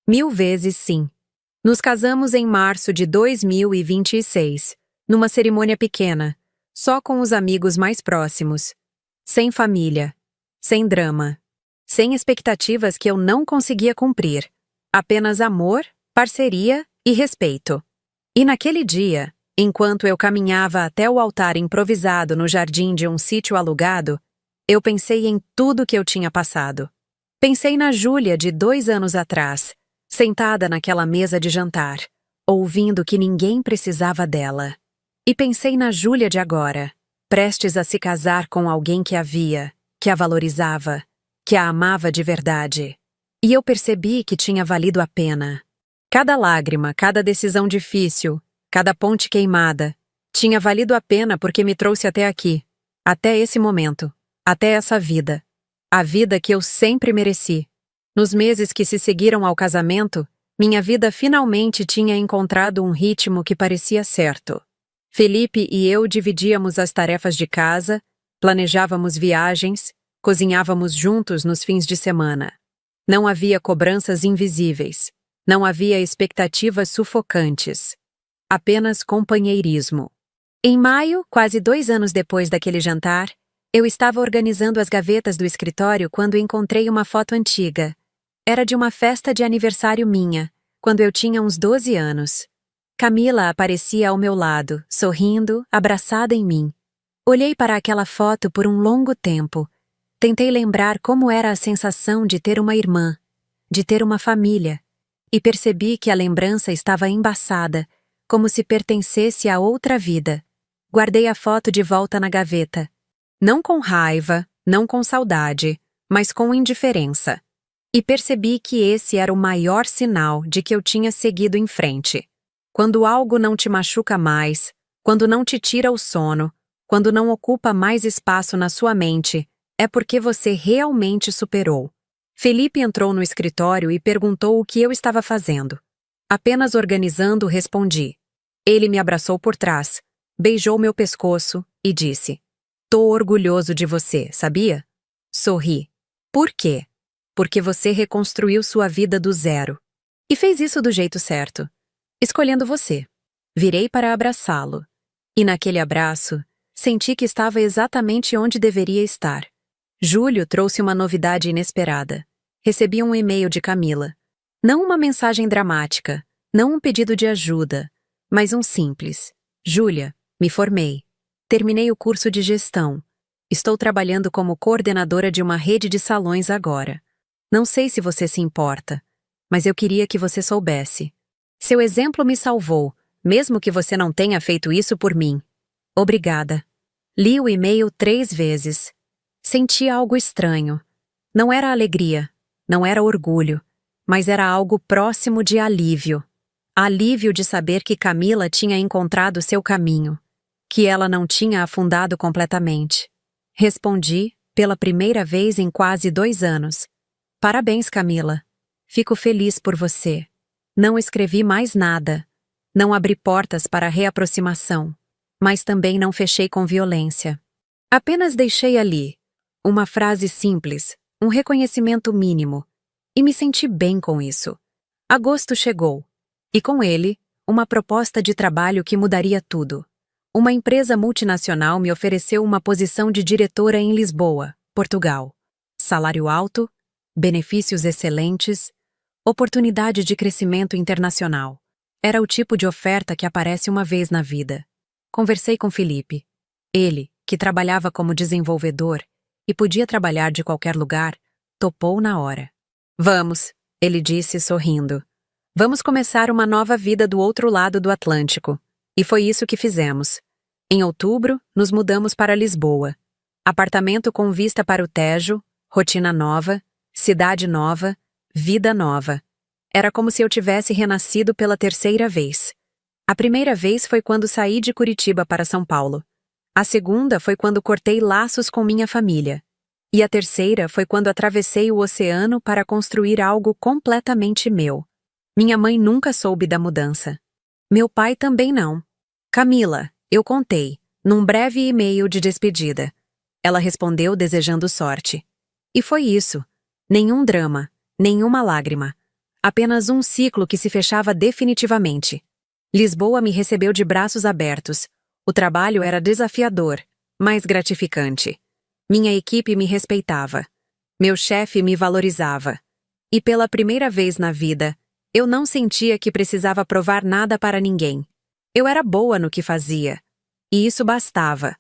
1000 vezes sim. Nos casamos em março de 2026, numa cerimônia pequena, Só com os amigos mais próximos. Sem família. Sem drama. Sem expectativas que eu não conseguia cumprir. Apenas amor, parceria e respeito. E naquele dia, enquanto eu caminhava até o altar improvisado no jardim de um sítio alugado, eu pensei em tudo que eu tinha passado. Pensei na Júlia de 2 anos atrás, sentada naquela mesa de jantar, ouvindo que ninguém precisava dela. E pensei na Júlia de agora, prestes a se casar com alguém que a via, que a valorizava, que a amava de verdade. E eu percebi que tinha valido a pena. Cada lágrima, cada decisão difícil, cada ponte queimada, tinha valido a pena porque me trouxe até aqui, até esse momento, até essa vida. A vida que eu sempre mereci. Nos meses que se seguiram ao casamento, minha vida finalmente tinha encontrado um ritmo que parecia certo. Felipe e eu dividíamos as tarefas de casa, planejávamos viagens, cozinhávamos juntos nos fins de semana. Não havia cobranças invisíveis. Não havia expectativas sufocantes. Apenas companheirismo. Em maio, quase 2 anos depois daquele jantar, eu estava organizando as gavetas do escritório quando encontrei uma foto antiga. Era de uma festa de aniversário minha, quando eu tinha uns 12 anos. Camila aparecia ao meu lado, sorrindo, abraçada em mim. Olhei para aquela foto por um longo tempo. Tentei lembrar como era a sensação de ter uma irmã, de ter uma família, e percebi que a lembrança estava embaçada, como se pertencesse a outra vida. Guardei a foto de volta na gaveta. Não com raiva, não com saudade, mas com indiferença. E percebi que esse era o maior sinal de que eu tinha seguido em frente. Quando algo não te machuca mais, quando não te tira o sono, quando não ocupa mais espaço na sua mente, é porque você realmente superou. Felipe entrou no escritório e perguntou o que eu estava fazendo. Apenas organizando, respondi. Ele me abraçou por trás, beijou meu pescoço e disse: "Tô orgulhoso de você, sabia?" Sorri. Por quê? Porque você reconstruiu sua vida do zero. E fez isso do jeito certo, escolhendo você. Virei para abraçá-lo. E naquele abraço, senti que estava exatamente onde deveria estar. Júlio trouxe uma novidade inesperada. Recebi um e-mail de Camila. Não uma mensagem dramática, não um pedido de ajuda, mas um simples. Júlia, me formei. Terminei o curso de gestão. Estou trabalhando como coordenadora de uma rede de salões agora. Não sei se você se importa, mas eu queria que você soubesse. Seu exemplo me salvou, mesmo que você não tenha feito isso por mim. Obrigada. Li o e-mail 3 vezes. Senti algo estranho. Não era alegria, não era orgulho, mas era algo próximo de alívio. Alívio de saber que Camila tinha encontrado seu caminho, que ela não tinha afundado completamente. Respondi, pela primeira vez em quase 2 anos. Parabéns, Camila. Fico feliz por você. Não escrevi mais nada. Não abri portas para reaproximação, mas também não fechei com violência. Apenas deixei ali uma frase simples, um reconhecimento mínimo, e me senti bem com isso. Agosto chegou, e com ele, uma proposta de trabalho que mudaria tudo. Uma empresa multinacional me ofereceu uma posição de diretora em Lisboa, Portugal. Salário alto, benefícios excelentes, oportunidade de crescimento internacional. Era o tipo de oferta que aparece uma vez na vida. Conversei com Felipe. Ele, que trabalhava como desenvolvedor e podia trabalhar de qualquer lugar, topou na hora. Vamos, ele disse sorrindo. Vamos começar uma nova vida do outro lado do Atlântico. E foi isso que fizemos. Em outubro, nos mudamos para Lisboa. Apartamento com vista para o Tejo, rotina nova, cidade nova, vida nova. Era como se eu tivesse renascido pela 3ª vez. A primeira vez foi quando saí de Curitiba para São Paulo. A segunda foi quando cortei laços com minha família. E a terceira foi quando atravessei o oceano para construir algo completamente meu. Minha mãe nunca soube da mudança. Meu pai também não. Camila, eu contei, num breve e-mail de despedida. Ela respondeu desejando sorte. E foi isso. Nenhum drama, nenhuma lágrima. Apenas um ciclo que se fechava definitivamente. Lisboa me recebeu de braços abertos. O trabalho era desafiador, mas gratificante. Minha equipe me respeitava. Meu chefe me valorizava. E pela primeira vez na vida, eu não sentia que precisava provar nada para ninguém. Eu era boa no que fazia. E isso bastava.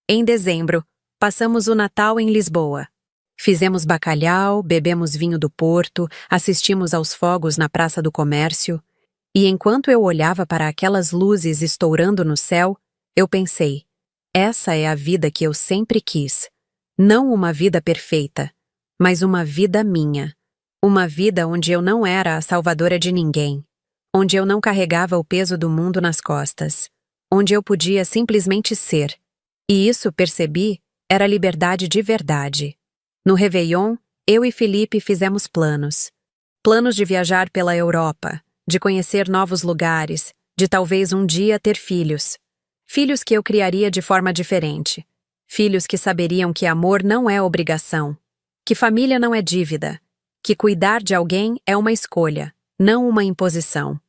Em dezembro, passamos o Natal em Lisboa. Fizemos bacalhau, bebemos vinho do Porto, assistimos aos fogos na Praça do Comércio. E enquanto eu olhava para aquelas luzes estourando no céu, eu pensei, essa é a vida que eu sempre quis. Não uma vida perfeita, mas uma vida minha. Uma vida onde eu não era a salvadora de ninguém. Onde eu não carregava o peso do mundo nas costas. Onde eu podia simplesmente ser. E isso, percebi, era liberdade de verdade. No Réveillon, eu e Felipe fizemos planos. Planos de viajar pela Europa, de conhecer novos lugares, de talvez um dia ter filhos. Filhos que eu criaria de forma diferente. Filhos que saberiam que amor não é obrigação. Que família não é dívida. Que cuidar de alguém é uma escolha, não uma imposição.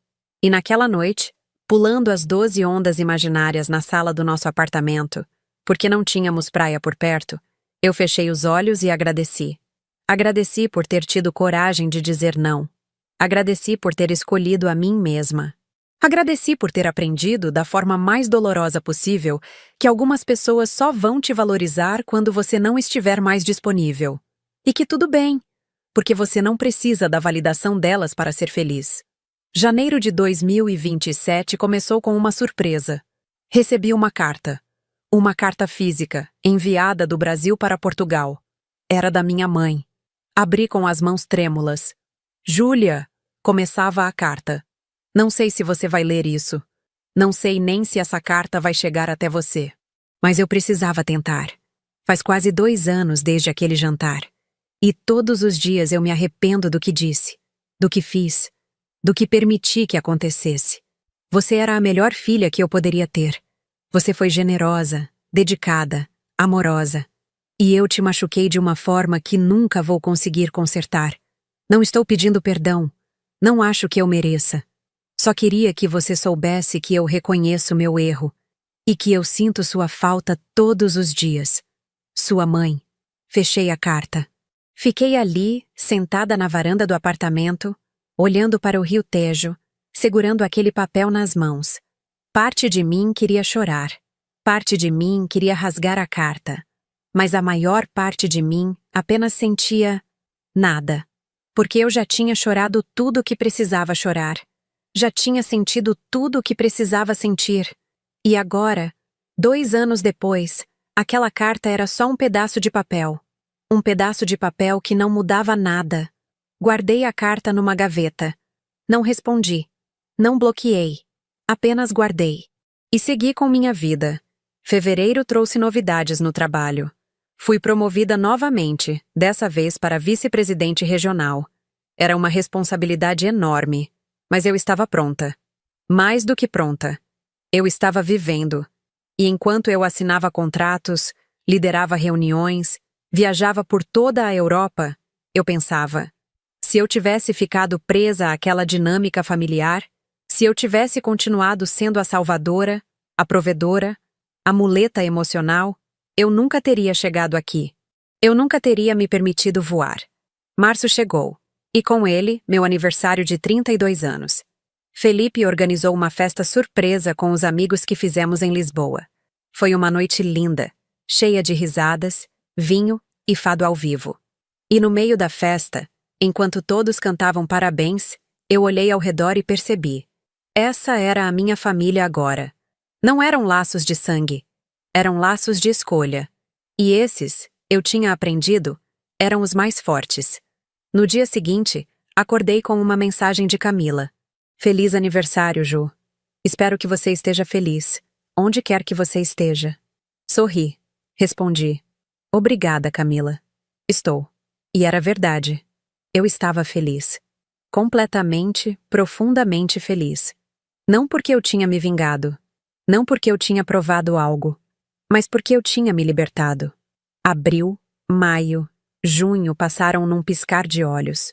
E naquela noite, pulando as 12 ondas imaginárias na sala do nosso apartamento, porque não tínhamos praia por perto, eu fechei os olhos e agradeci. Agradeci por ter tido coragem de dizer não. Agradeci por ter escolhido a mim mesma. Agradeci por ter aprendido, da forma mais dolorosa possível, que algumas pessoas só vão te valorizar quando você não estiver mais disponível. E que tudo bem, porque você não precisa da validação delas para ser feliz. Janeiro de 2027 começou com uma surpresa. Recebi uma carta. Uma carta física, enviada do Brasil para Portugal. Era da minha mãe. Abri com as mãos trêmulas. Júlia, começava a carta. Não sei se você vai ler isso. Não sei nem se essa carta vai chegar até você. Mas eu precisava tentar. Faz quase 2 anos desde aquele jantar. E todos os dias eu me arrependo do que disse, do que fiz, do que permiti que acontecesse. Você era a melhor filha que eu poderia ter. Você foi generosa, dedicada, amorosa. E eu te machuquei de uma forma que nunca vou conseguir consertar. Não estou pedindo perdão. Não acho que eu mereça. Só queria que você soubesse que eu reconheço meu erro e que eu sinto sua falta todos os dias. Sua mãe. Fechei a carta. Fiquei ali, sentada na varanda do apartamento, olhando para o Rio Tejo, segurando aquele papel nas mãos. Parte de mim queria chorar. Parte de mim queria rasgar a carta. Mas a maior parte de mim apenas sentia nada. Porque eu já tinha chorado tudo o que precisava chorar. Já tinha sentido tudo o que precisava sentir. E agora, 2 anos depois, aquela carta era só um pedaço de papel. Um pedaço de papel que não mudava nada. Guardei a carta numa gaveta. Não respondi. Não bloqueei. Apenas guardei. E segui com minha vida. Fevereiro trouxe novidades no trabalho. Fui promovida novamente, dessa vez para vice-presidente regional. Era uma responsabilidade enorme, mas eu estava pronta. Mais do que pronta. Eu estava vivendo. E enquanto eu assinava contratos, liderava reuniões, viajava por toda a Europa, eu pensava, se eu tivesse ficado presa àquela dinâmica familiar, se eu tivesse continuado sendo a salvadora, a provedora, a muleta emocional, eu nunca teria chegado aqui. Eu nunca teria me permitido voar. Março chegou, e com ele, meu aniversário de 32 anos. Felipe organizou uma festa surpresa com os amigos que fizemos em Lisboa. Foi uma noite linda, cheia de risadas, vinho e fado ao vivo. E no meio da festa, enquanto todos cantavam parabéns, eu olhei ao redor e percebi. Essa era a minha família agora. Não eram laços de sangue, eram laços de escolha. E esses, eu tinha aprendido, eram os mais fortes. No dia seguinte, acordei com uma mensagem de Camila. Feliz aniversário, Ju. Espero que você esteja feliz, onde quer que você esteja. Sorri. Respondi. Obrigada, Camila. Estou. E era verdade. Eu estava feliz. Completamente, profundamente feliz. Não porque eu tinha me vingado. Não porque eu tinha provado algo. Mas porque eu tinha me libertado. Abril, maio, junho passaram num piscar de olhos.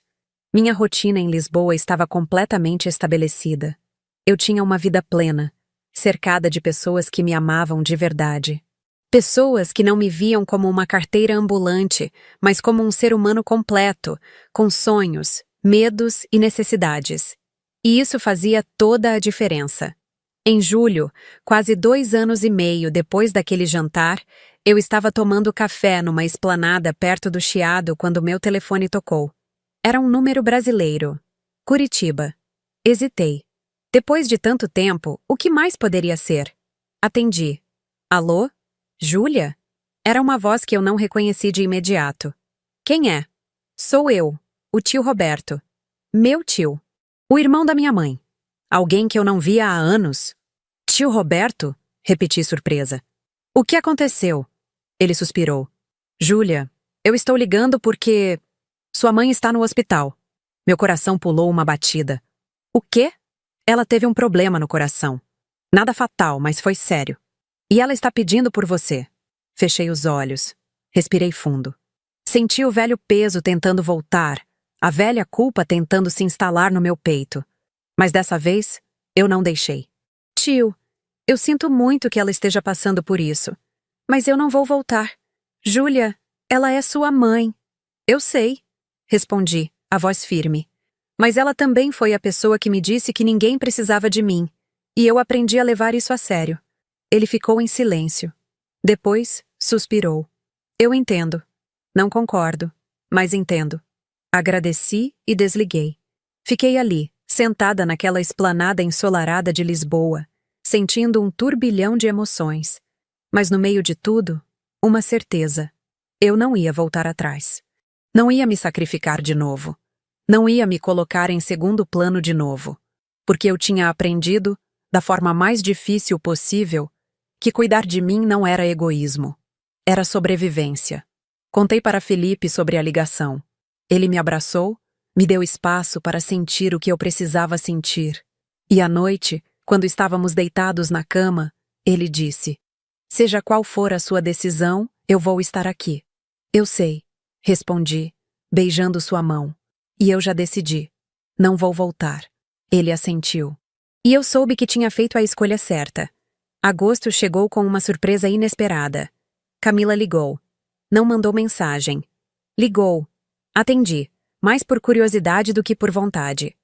Minha rotina em Lisboa estava completamente estabelecida. Eu tinha uma vida plena, cercada de pessoas que me amavam de verdade. Pessoas que não me viam como uma carteira ambulante, mas como um ser humano completo, com sonhos, medos e necessidades. E isso fazia toda a diferença. Em julho, quase 2 anos e meio depois daquele jantar, eu estava tomando café numa esplanada perto do Chiado quando meu telefone tocou. Era um número brasileiro. Curitiba. Hesitei. Depois de tanto tempo, o que mais poderia ser? Atendi. Alô? Júlia? Era uma voz que eu não reconheci de imediato. Quem é? Sou eu, o tio Roberto. Meu tio. O irmão da minha mãe. Alguém que eu não via há anos. Tio Roberto? Repeti surpresa. O que aconteceu? Ele suspirou. Júlia, eu estou ligando porque... Sua mãe está no hospital. Meu coração pulou uma batida. O quê? Ela teve um problema no coração. Nada fatal, mas foi sério. E ela está pedindo por você. Fechei os olhos. Respirei fundo. Senti o velho peso tentando voltar, a velha culpa tentando se instalar no meu peito. Mas dessa vez, eu não deixei. Tio, eu sinto muito que ela esteja passando por isso. Mas eu não vou voltar. Júlia, ela é sua mãe. Eu sei, respondi, a voz firme. Mas ela também foi a pessoa que me disse que ninguém precisava de mim. E eu aprendi a levar isso a sério. Ele ficou em silêncio. Depois, suspirou. Eu entendo. Não concordo, mas entendo. Agradeci e desliguei. Fiquei ali, sentada naquela esplanada ensolarada de Lisboa, sentindo um turbilhão de emoções. Mas no meio de tudo, uma certeza. Eu não ia voltar atrás. Não ia me sacrificar de novo. Não ia me colocar em segundo plano de novo. Porque eu tinha aprendido, da forma mais difícil possível, que cuidar de mim não era egoísmo. Era sobrevivência. Contei para Felipe sobre a ligação. Ele me abraçou, me deu espaço para sentir o que eu precisava sentir. E à noite, quando estávamos deitados na cama, ele disse: Seja qual for a sua decisão, eu vou estar aqui. Eu sei, respondi, beijando sua mão. E eu já decidi. Não vou voltar. Ele assentiu. E eu soube que tinha feito a escolha certa. Agosto chegou com uma surpresa inesperada. Camila ligou. Não mandou mensagem. Ligou. Atendi, mais por curiosidade do que por vontade.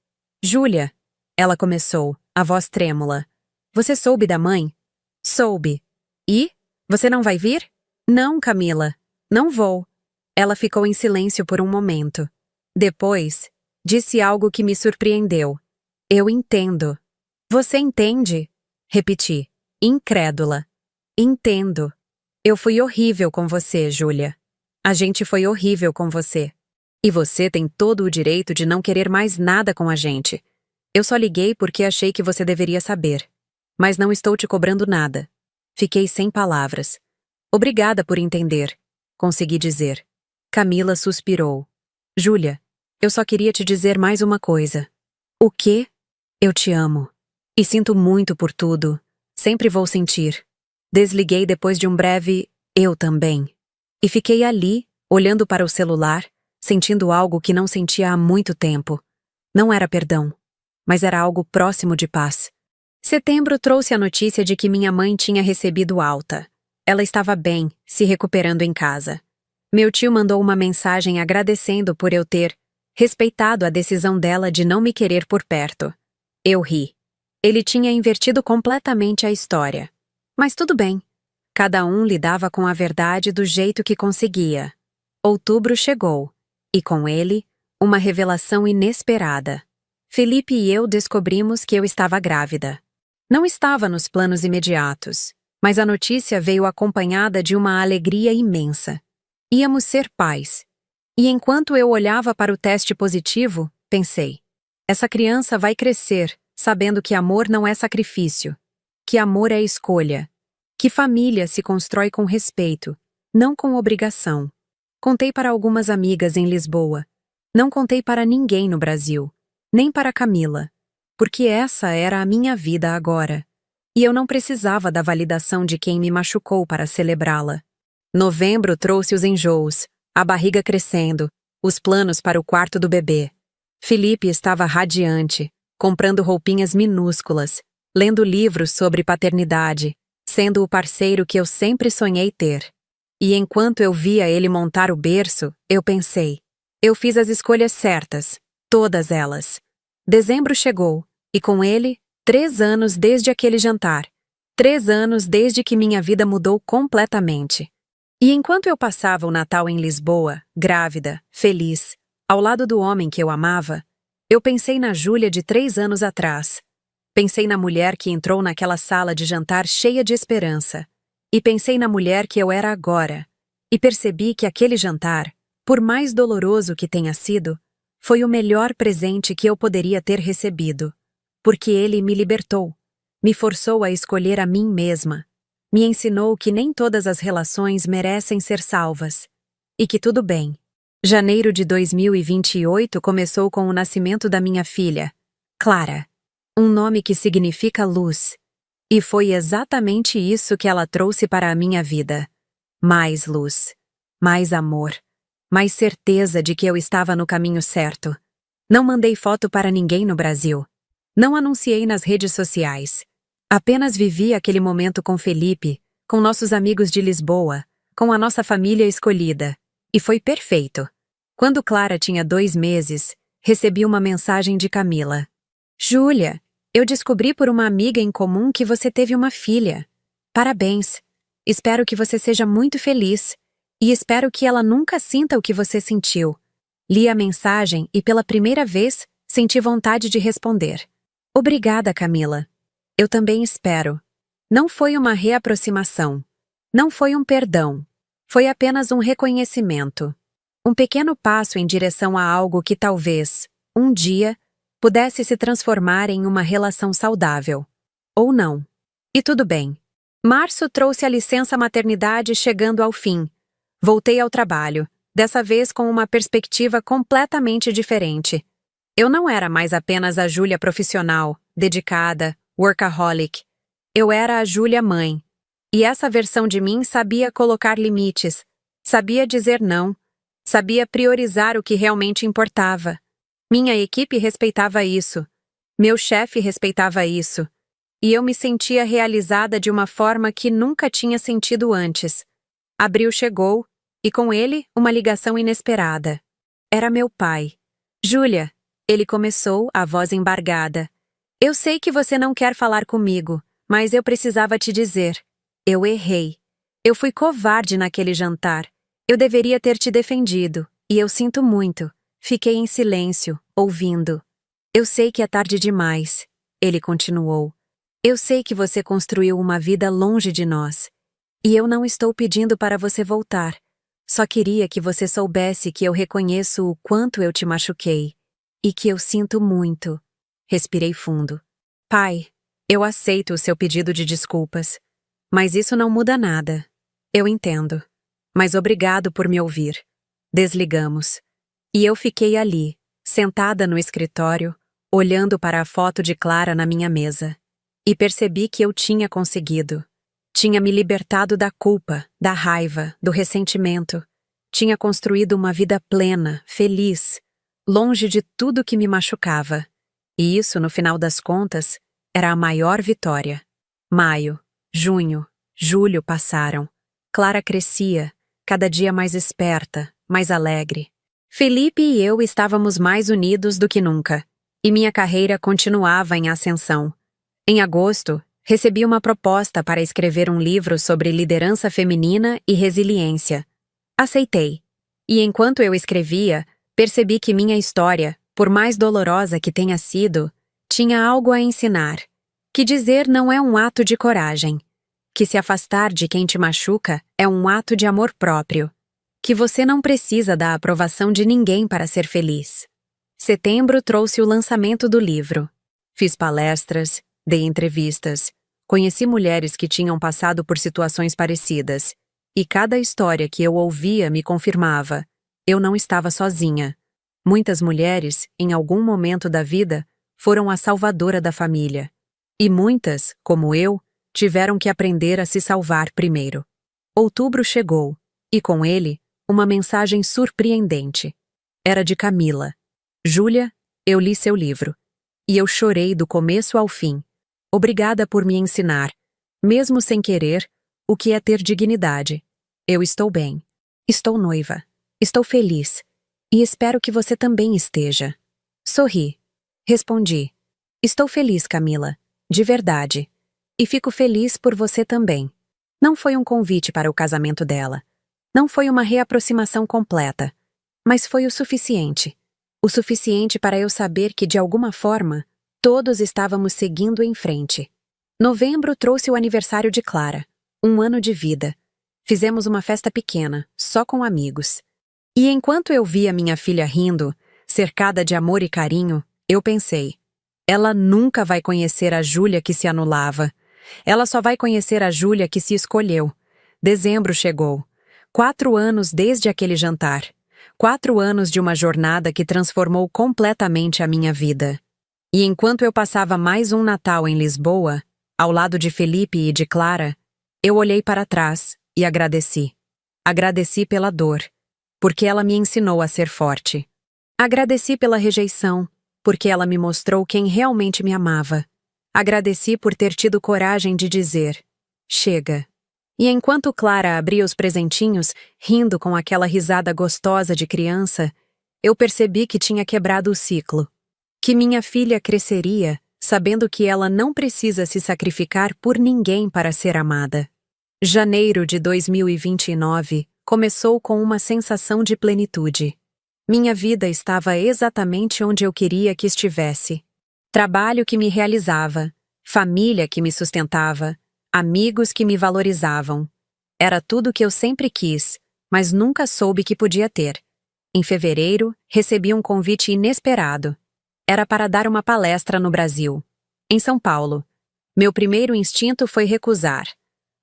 Júlia, ela começou, a voz trêmula. Você soube da mãe? Soube. E? Você não vai vir? Não, Camila. Não vou. Ela ficou em silêncio por um momento. Depois, disse algo que me surpreendeu. Eu entendo. Você entende? Repeti, incrédula. Entendo. Eu fui horrível com você, Júlia. A gente foi horrível com você. E você tem todo o direito de não querer mais nada com a gente. Eu só liguei porque achei que você deveria saber. Mas não estou te cobrando nada. Fiquei sem palavras. Obrigada por entender, consegui dizer. Camila suspirou. Júlia, eu só queria te dizer mais uma coisa. O quê? Eu te amo. E sinto muito por tudo. Sempre vou sentir. Desliguei depois de um breve eu também. E fiquei ali, olhando para o celular, sentindo algo que não sentia há muito tempo. Não era perdão, mas era algo próximo de paz. Setembro trouxe a notícia de que minha mãe tinha recebido alta. Ela estava bem, se recuperando em casa. Meu tio mandou uma mensagem agradecendo por eu ter respeitado a decisão dela de não me querer por perto. Eu ri. Ele tinha invertido completamente a história. Mas tudo bem. Cada um lidava com a verdade do jeito que conseguia. Outubro chegou, e com ele, uma revelação inesperada. Felipe e eu descobrimos que eu estava grávida. Não estava nos planos imediatos, mas a notícia veio acompanhada de uma alegria imensa. Íamos ser pais. E enquanto eu olhava para o teste positivo, pensei: essa criança vai crescer, sabendo que amor não é sacrifício, que amor é escolha, que família se constrói com respeito, não com obrigação. Contei para algumas amigas em Lisboa. Não contei para ninguém no Brasil, nem para Camila, porque essa era a minha vida agora. E eu não precisava da validação de quem me machucou para celebrá-la. Novembro trouxe os enjoos, a barriga crescendo, os planos para o quarto do bebê. Felipe estava radiante, comprando roupinhas minúsculas, lendo livros sobre paternidade, sendo o parceiro que eu sempre sonhei ter. E enquanto eu via ele montar o berço, eu pensei: eu fiz as escolhas certas, todas elas. Dezembro chegou, e com ele, 3 anos desde aquele jantar. 3 anos desde que minha vida mudou completamente. E enquanto eu passava o Natal em Lisboa, grávida, feliz, ao lado do homem que eu amava, eu pensei na Júlia de 3 anos atrás. Pensei na mulher que entrou naquela sala de jantar cheia de esperança. E pensei na mulher que eu era agora. E percebi que aquele jantar, por mais doloroso que tenha sido, foi o melhor presente que eu poderia ter recebido. Porque ele me libertou, me forçou a escolher a mim mesma, me ensinou que nem todas as relações merecem ser salvas. E que tudo bem. Janeiro de 2028 começou com o nascimento da minha filha, Clara. Um nome que significa luz. E foi exatamente isso que ela trouxe para a minha vida. Mais luz, mais amor, mais certeza de que eu estava no caminho certo. Não mandei foto para ninguém no Brasil. Não anunciei nas redes sociais. Apenas vivi aquele momento com Felipe, com nossos amigos de Lisboa, com a nossa família escolhida. E foi perfeito. Quando Clara tinha 2 meses, recebi uma mensagem de Camila. Júlia, eu descobri por uma amiga em comum que você teve uma filha. Parabéns. Espero que você seja muito feliz. E espero que ela nunca sinta o que você sentiu. Li a mensagem e pela primeira vez senti vontade de responder. Obrigada, Camila. Eu também espero. Não foi uma reaproximação. Não foi um perdão. Foi apenas um reconhecimento. Um pequeno passo em direção a algo que talvez, um dia, pudesse se transformar em uma relação saudável. Ou não. E tudo bem. Março trouxe a licença maternidade chegando ao fim. Voltei ao trabalho, dessa vez com uma perspectiva completamente diferente. Eu não era mais apenas a Júlia profissional, dedicada, workaholic. Eu era a Júlia mãe. E essa versão de mim sabia colocar limites, sabia dizer não, sabia priorizar o que realmente importava. Minha equipe respeitava isso. Meu chefe respeitava isso. E eu me sentia realizada de uma forma que nunca tinha sentido antes. Abril chegou, e com ele, uma ligação inesperada. Era meu pai. Júlia, ele começou, a voz embargada. Eu sei que você não quer falar comigo, mas eu precisava te dizer. Eu errei. Eu fui covarde naquele jantar. Eu deveria ter te defendido, e eu sinto muito. Fiquei em silêncio, ouvindo. Eu sei que é tarde demais, ele continuou. Eu sei que você construiu uma vida longe de nós. E eu não estou pedindo para você voltar. Só queria que você soubesse que eu reconheço o quanto eu te machuquei. E que eu sinto muito. Respirei fundo. Pai, eu aceito o seu pedido de desculpas. Mas isso não muda nada. Eu entendo. Mas obrigado por me ouvir. Desligamos. E eu fiquei ali, sentada no escritório, olhando para a foto de Clara na minha mesa. E percebi que eu tinha conseguido. Tinha me libertado da culpa, da raiva, do ressentimento. Tinha construído uma vida plena, feliz, longe de tudo que me machucava. E isso, no final das contas, era a maior vitória. Maio, junho, julho passaram. Clara crescia, cada dia mais esperta, mais alegre. Felipe e eu estávamos mais unidos do que nunca, e minha carreira continuava em ascensão. Em agosto, recebi uma proposta para escrever um livro sobre liderança feminina e resiliência. Aceitei. E enquanto eu escrevia, percebi que minha história, por mais dolorosa que tenha sido, tinha algo a ensinar. Que dizer não é um ato de coragem. Que se afastar de quem te machuca é um ato de amor próprio. Que você não precisa da aprovação de ninguém para ser feliz. Setembro trouxe o lançamento do livro. Fiz palestras, dei entrevistas, conheci mulheres que tinham passado por situações parecidas. E cada história que eu ouvia me confirmava. Eu não estava sozinha. Muitas mulheres, em algum momento da vida, foram a salvadora da família. E muitas, como eu, tiveram que aprender a se salvar primeiro. Outubro chegou, e com ele, uma mensagem surpreendente. Era de Camila. Júlia, eu li seu livro. E eu chorei do começo ao fim. Obrigada por me ensinar, mesmo sem querer, o que é ter dignidade. Eu estou bem. Estou noiva. Estou feliz. E espero que você também esteja. Sorri. Respondi. Estou feliz, Camila. De verdade. E fico feliz por você também. Não foi um convite para o casamento dela. Não foi uma reaproximação completa. Mas foi o suficiente. O suficiente para eu saber que, de alguma forma, todos estávamos seguindo em frente. Novembro trouxe o aniversário de Clara. 1 ano de vida. Fizemos uma festa pequena, só com amigos. E enquanto eu via minha filha rindo, cercada de amor e carinho, eu pensei: ela nunca vai conhecer a Júlia que se anulava. Ela só vai conhecer a Júlia que se escolheu. Dezembro chegou. 4 anos desde aquele jantar. 4 anos de uma jornada que transformou completamente a minha vida. E enquanto eu passava mais um Natal em Lisboa, ao lado de Felipe e de Clara, eu olhei para trás e agradeci. Agradeci pela dor, porque ela me ensinou a ser forte. Agradeci pela rejeição, porque ela me mostrou quem realmente me amava. Agradeci por ter tido coragem de dizer: chega. E enquanto Clara abria os presentinhos, rindo com aquela risada gostosa de criança, eu percebi que tinha quebrado o ciclo. Que minha filha cresceria, sabendo que ela não precisa se sacrificar por ninguém para ser amada. Janeiro de 2029 começou com uma sensação de plenitude. Minha vida estava exatamente onde eu queria que estivesse. Trabalho que me realizava, família que me sustentava, amigos que me valorizavam. Era tudo o que eu sempre quis, mas nunca soube que podia ter. Em fevereiro, recebi um convite inesperado. Era para dar uma palestra no Brasil, em São Paulo. Meu primeiro instinto foi recusar.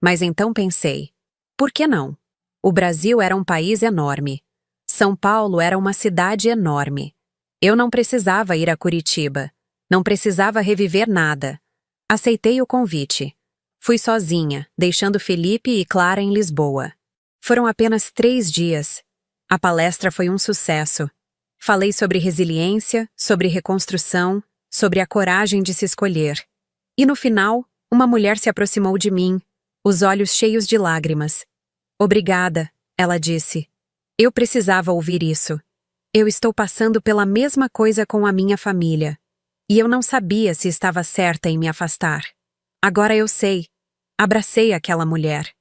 Mas então pensei: por que não? O Brasil era um país enorme. São Paulo era uma cidade enorme. Eu não precisava ir a Curitiba. Não precisava reviver nada. Aceitei o convite. Fui sozinha, deixando Felipe e Clara em Lisboa. Foram apenas 3 dias. A palestra foi um sucesso. Falei sobre resiliência, sobre reconstrução, sobre a coragem de se escolher. E no final, uma mulher se aproximou de mim, os olhos cheios de lágrimas. Obrigada, ela disse. Eu precisava ouvir isso. Eu estou passando pela mesma coisa com a minha família. E eu não sabia se estava certa em me afastar. Agora eu sei. Abracei aquela mulher.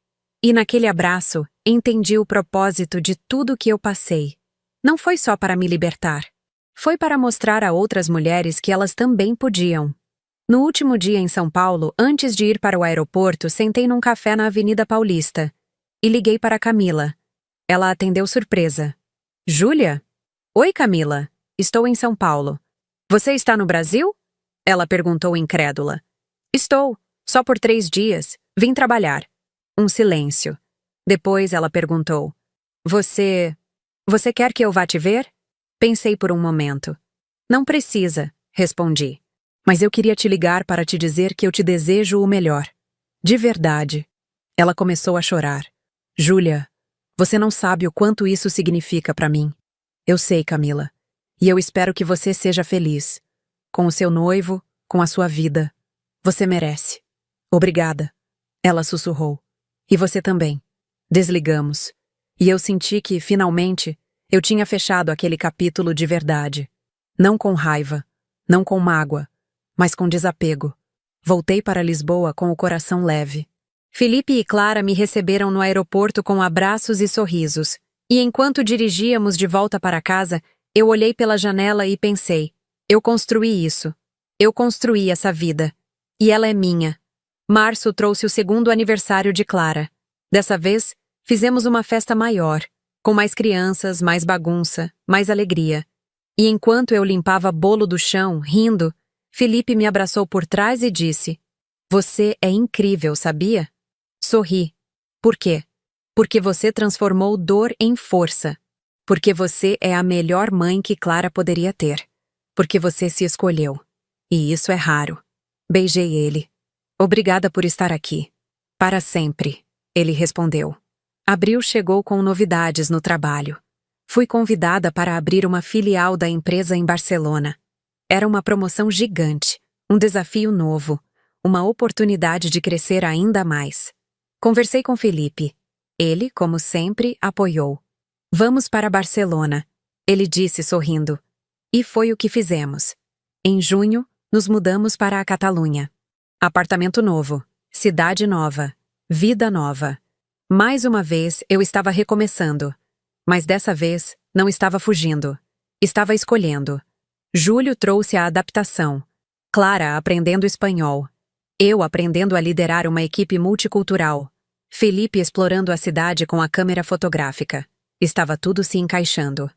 E naquele abraço, entendi o propósito de tudo o que eu passei. Não foi só para me libertar. Foi para mostrar a outras mulheres que elas também podiam. No último dia em São Paulo, antes de ir para o aeroporto, sentei num café na Avenida Paulista. E liguei para Camila. Ela atendeu surpresa. Júlia? Oi, Camila. Estou em São Paulo. Você está no Brasil? Ela perguntou incrédula. Estou. Só por 3 dias. Vim trabalhar. Um silêncio. Depois ela perguntou. Você quer que eu vá te ver? Pensei por um momento. Não precisa, respondi. Mas eu queria te ligar para te dizer que eu te desejo o melhor. De verdade. Ela começou a chorar. Júlia, você não sabe o quanto isso significa para mim. Eu sei, Camila. E eu espero que você seja feliz. Com o seu noivo, com a sua vida. Você merece. Obrigada. Ela sussurrou. E você também. Desligamos. E eu senti que, finalmente, eu tinha fechado aquele capítulo de verdade. Não com raiva, não com mágoa, mas com desapego. Voltei para Lisboa com o coração leve. Felipe e Clara me receberam no aeroporto com abraços e sorrisos. E enquanto dirigíamos de volta para casa, eu olhei pela janela e pensei: eu construí isso. Eu construí essa vida. E ela é minha. Março trouxe o 2º aniversário de Clara. Dessa vez, fizemos uma festa maior, com mais crianças, mais bagunça, mais alegria. E enquanto eu limpava bolo do chão, rindo, Felipe me abraçou por trás e disse: Você é incrível, sabia? Sorri. Por quê? Porque você transformou dor em força. Porque você é a melhor mãe que Clara poderia ter. Porque você se escolheu. E isso é raro. Beijei ele. Obrigada por estar aqui. Para sempre, ele respondeu. Abril chegou com novidades no trabalho. Fui convidada para abrir uma filial da empresa em Barcelona. Era uma promoção gigante, um desafio novo, uma oportunidade de crescer ainda mais. Conversei com Felipe. Ele, como sempre, apoiou. Vamos para Barcelona, ele disse sorrindo. E foi o que fizemos. Em junho, nos mudamos para a Catalunha. Apartamento novo, cidade nova, vida nova. Mais uma vez eu estava recomeçando. Mas dessa vez não estava fugindo. Estava escolhendo. Júlio trouxe a adaptação. Clara aprendendo espanhol. Eu aprendendo a liderar uma equipe multicultural. Felipe explorando a cidade com a câmera fotográfica. Estava tudo se encaixando.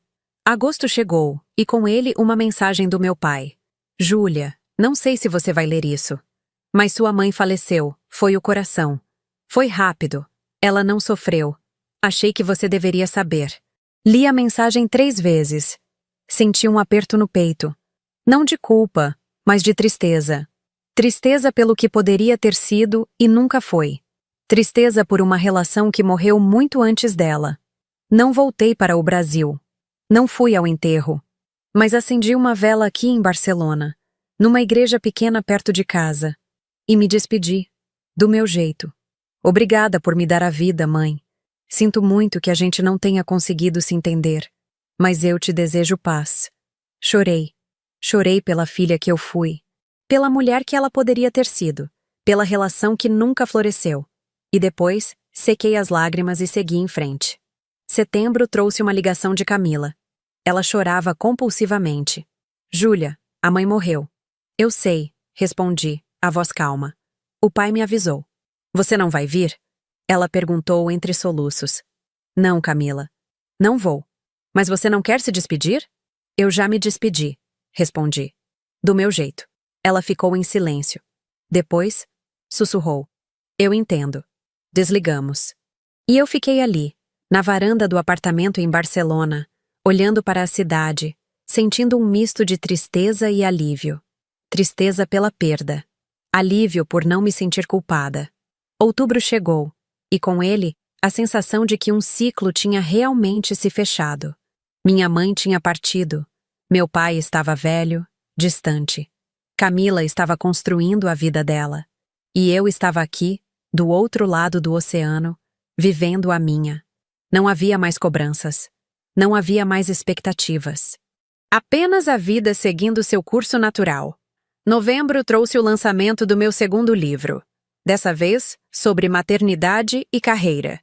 Agosto chegou, e com ele uma mensagem do meu pai. Júlia, não sei se você vai ler isso. Mas sua mãe faleceu, foi o coração. Foi rápido. Ela não sofreu. Achei que você deveria saber. Li a mensagem 3 vezes. Senti um aperto no peito. Não de culpa, mas de tristeza. Tristeza pelo que poderia ter sido e nunca foi. Tristeza por uma relação que morreu muito antes dela. Não voltei para o Brasil. Não fui ao enterro. Mas acendi uma vela aqui em Barcelona, numa igreja pequena perto de casa. E me despedi. Do meu jeito. Obrigada por me dar a vida, mãe. Sinto muito que a gente não tenha conseguido se entender. Mas eu te desejo paz. Chorei. Chorei pela filha que eu fui. Pela mulher que ela poderia ter sido. Pela relação que nunca floresceu. E depois, sequei as lágrimas e segui em frente. Setembro trouxe uma ligação de Camila. Ela chorava compulsivamente. Júlia, a mãe morreu. Eu sei, respondi, a voz calma. O pai me avisou. Você não vai vir? Ela perguntou entre soluços. Não, Camila. Não vou. Mas você não quer se despedir? Eu já me despedi, respondi. Do meu jeito. Ela ficou em silêncio. Depois, sussurrou. Eu entendo. Desligamos. E eu fiquei ali, na varanda do apartamento em Barcelona, olhando para a cidade, sentindo um misto de tristeza e alívio. Tristeza pela perda. Alívio por não me sentir culpada. Outubro chegou, e com ele, a sensação de que um ciclo tinha realmente se fechado. Minha mãe tinha partido. Meu pai estava velho, distante. Camila estava construindo a vida dela. E eu estava aqui, do outro lado do oceano, vivendo a minha. Não havia mais cobranças. Não havia mais expectativas. Apenas a vida seguindo seu curso natural. Novembro trouxe o lançamento do meu segundo livro. Dessa vez, sobre maternidade e carreira.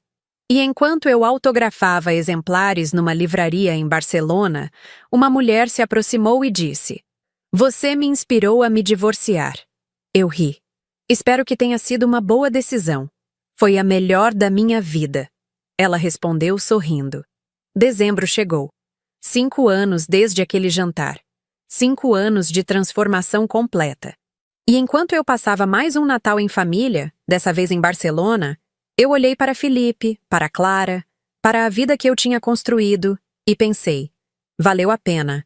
E enquanto eu autografava exemplares numa livraria em Barcelona, uma mulher se aproximou e disse: Você me inspirou a me divorciar. Eu ri. Espero que tenha sido uma boa decisão. Foi a melhor da minha vida. Ela respondeu sorrindo. Dezembro chegou. 5 anos desde aquele jantar. 5 anos de transformação completa. E enquanto eu passava mais um Natal em família, dessa vez em Barcelona, eu olhei para Felipe, para Clara, para a vida que eu tinha construído e pensei: valeu a pena.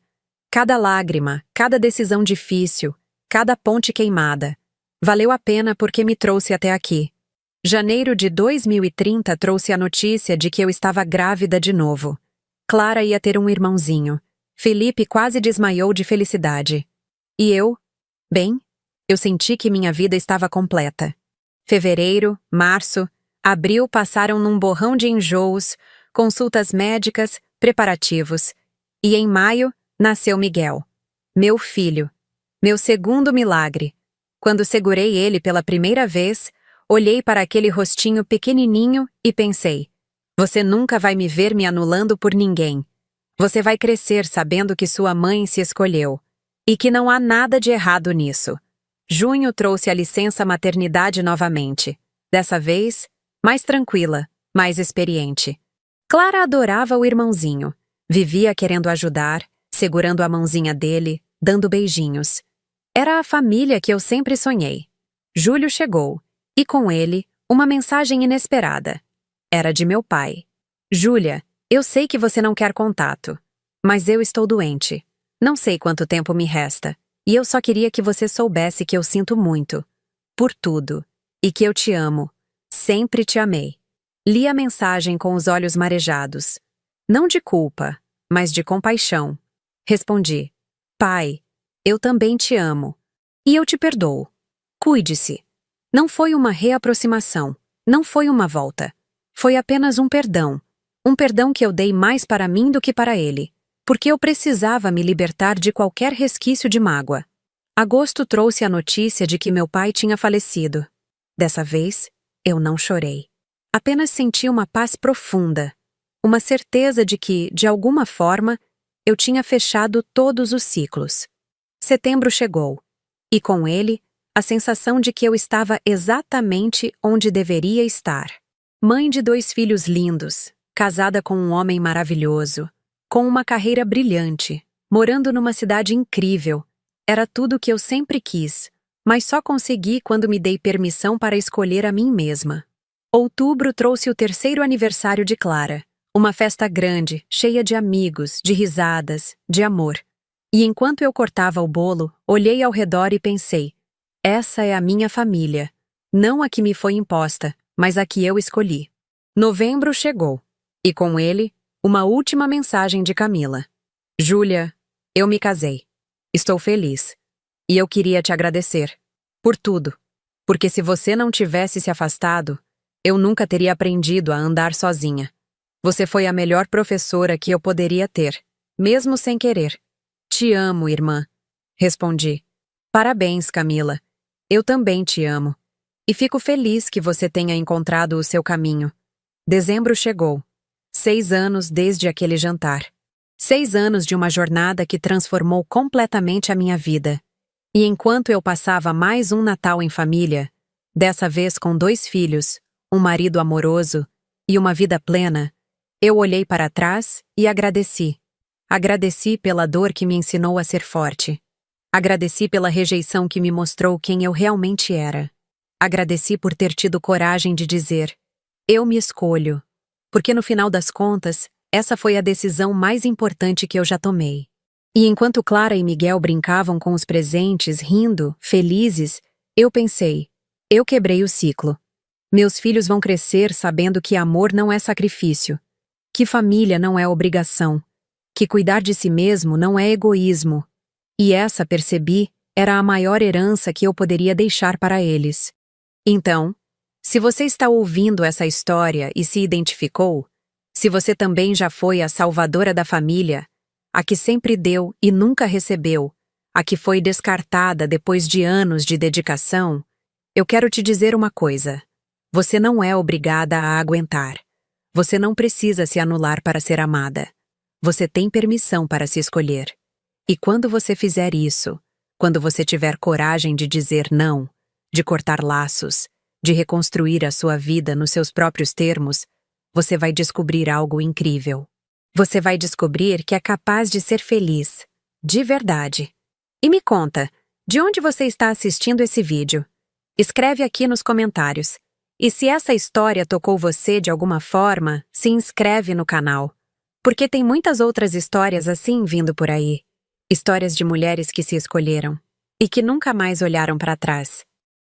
Cada lágrima, cada decisão difícil, cada ponte queimada. Valeu a pena porque me trouxe até aqui. Janeiro de 2030 trouxe a notícia de que eu estava grávida de novo. Clara ia ter um irmãozinho. Felipe quase desmaiou de felicidade. E eu? Bem, eu senti que minha vida estava completa. Fevereiro, março, abril passaram num borrão de enjoos, consultas médicas, preparativos. E em maio, nasceu Miguel. Meu filho. Meu segundo milagre. Quando segurei ele pela primeira vez, olhei para aquele rostinho pequenininho e pensei: você nunca vai me ver me anulando por ninguém. Você vai crescer sabendo que sua mãe se escolheu. E que não há nada de errado nisso. Junho trouxe a licença maternidade novamente. Dessa vez, mais tranquila, mais experiente. Clara adorava o irmãozinho. Vivia querendo ajudar, segurando a mãozinha dele, dando beijinhos. Era a família que eu sempre sonhei. Julho chegou, e com ele, uma mensagem inesperada. Era de meu pai. Júlia, eu sei que você não quer contato, mas eu estou doente. Não sei quanto tempo me resta, e eu só queria que você soubesse que eu sinto muito. Por tudo. E que eu te amo. Sempre te amei. Li a mensagem com os olhos marejados. Não de culpa, mas de compaixão. Respondi: Pai, eu também te amo. E eu te perdoo. Cuide-se. Não foi uma reaproximação, não foi uma volta. Foi apenas um perdão. Um perdão que eu dei mais para mim do que para ele, porque eu precisava me libertar de qualquer resquício de mágoa. Agosto trouxe a notícia de que meu pai tinha falecido. Dessa vez, eu não chorei. Apenas senti uma paz profunda, uma certeza de que, de alguma forma, eu tinha fechado todos os ciclos. Setembro chegou, e com ele, a sensação de que eu estava exatamente onde deveria estar. Mãe de 2 filhos lindos, casada com um homem maravilhoso, com uma carreira brilhante, morando numa cidade incrível. Era tudo o que eu sempre quis, mas só consegui quando me dei permissão para escolher a mim mesma. Outubro trouxe o 3º aniversário de Clara, uma festa grande, cheia de amigos, de risadas, de amor. E enquanto eu cortava o bolo, olhei ao redor e pensei: essa é a minha família, não a que me foi imposta, mas a que eu escolhi. Novembro chegou, e com ele, uma última mensagem de Camila. Júlia, eu me casei. Estou feliz. E eu queria te agradecer. Por tudo. Porque se você não tivesse se afastado, eu nunca teria aprendido a andar sozinha. Você foi a melhor professora que eu poderia ter, mesmo sem querer. Te amo, irmã. Respondi. Parabéns, Camila. Eu também te amo. E fico feliz que você tenha encontrado o seu caminho. Dezembro chegou. 6 anos desde aquele jantar. 6 anos de uma jornada que transformou completamente a minha vida. E enquanto eu passava mais um Natal em família, dessa vez com 2 filhos, um marido amoroso e uma vida plena, eu olhei para trás e agradeci. Agradeci pela dor que me ensinou a ser forte. Agradeci pela rejeição que me mostrou quem eu realmente era. Agradeci por ter tido coragem de dizer: eu me escolho. Porque no final das contas, essa foi a decisão mais importante que eu já tomei. E enquanto Clara e Miguel brincavam com os presentes, rindo, felizes, eu pensei: eu quebrei o ciclo. Meus filhos vão crescer sabendo que amor não é sacrifício, que família não é obrigação, que cuidar de si mesmo não é egoísmo. E essa, percebi, era a maior herança que eu poderia deixar para eles. Então, se você está ouvindo essa história e se identificou, se você também já foi a salvadora da família, a que sempre deu e nunca recebeu, a que foi descartada depois de anos de dedicação, eu quero te dizer uma coisa: você não é obrigada a aguentar. Você não precisa se anular para ser amada. Você tem permissão para se escolher. E quando você fizer isso, quando você tiver coragem de dizer não, de cortar laços, de reconstruir a sua vida nos seus próprios termos, você vai descobrir algo incrível. Você vai descobrir que é capaz de ser feliz, de verdade. E me conta, de onde você está assistindo esse vídeo? Escreve aqui nos comentários. E se essa história tocou você de alguma forma, se inscreve no canal. Porque tem muitas outras histórias assim vindo por aí. Histórias de mulheres que se escolheram e que nunca mais olharam para trás.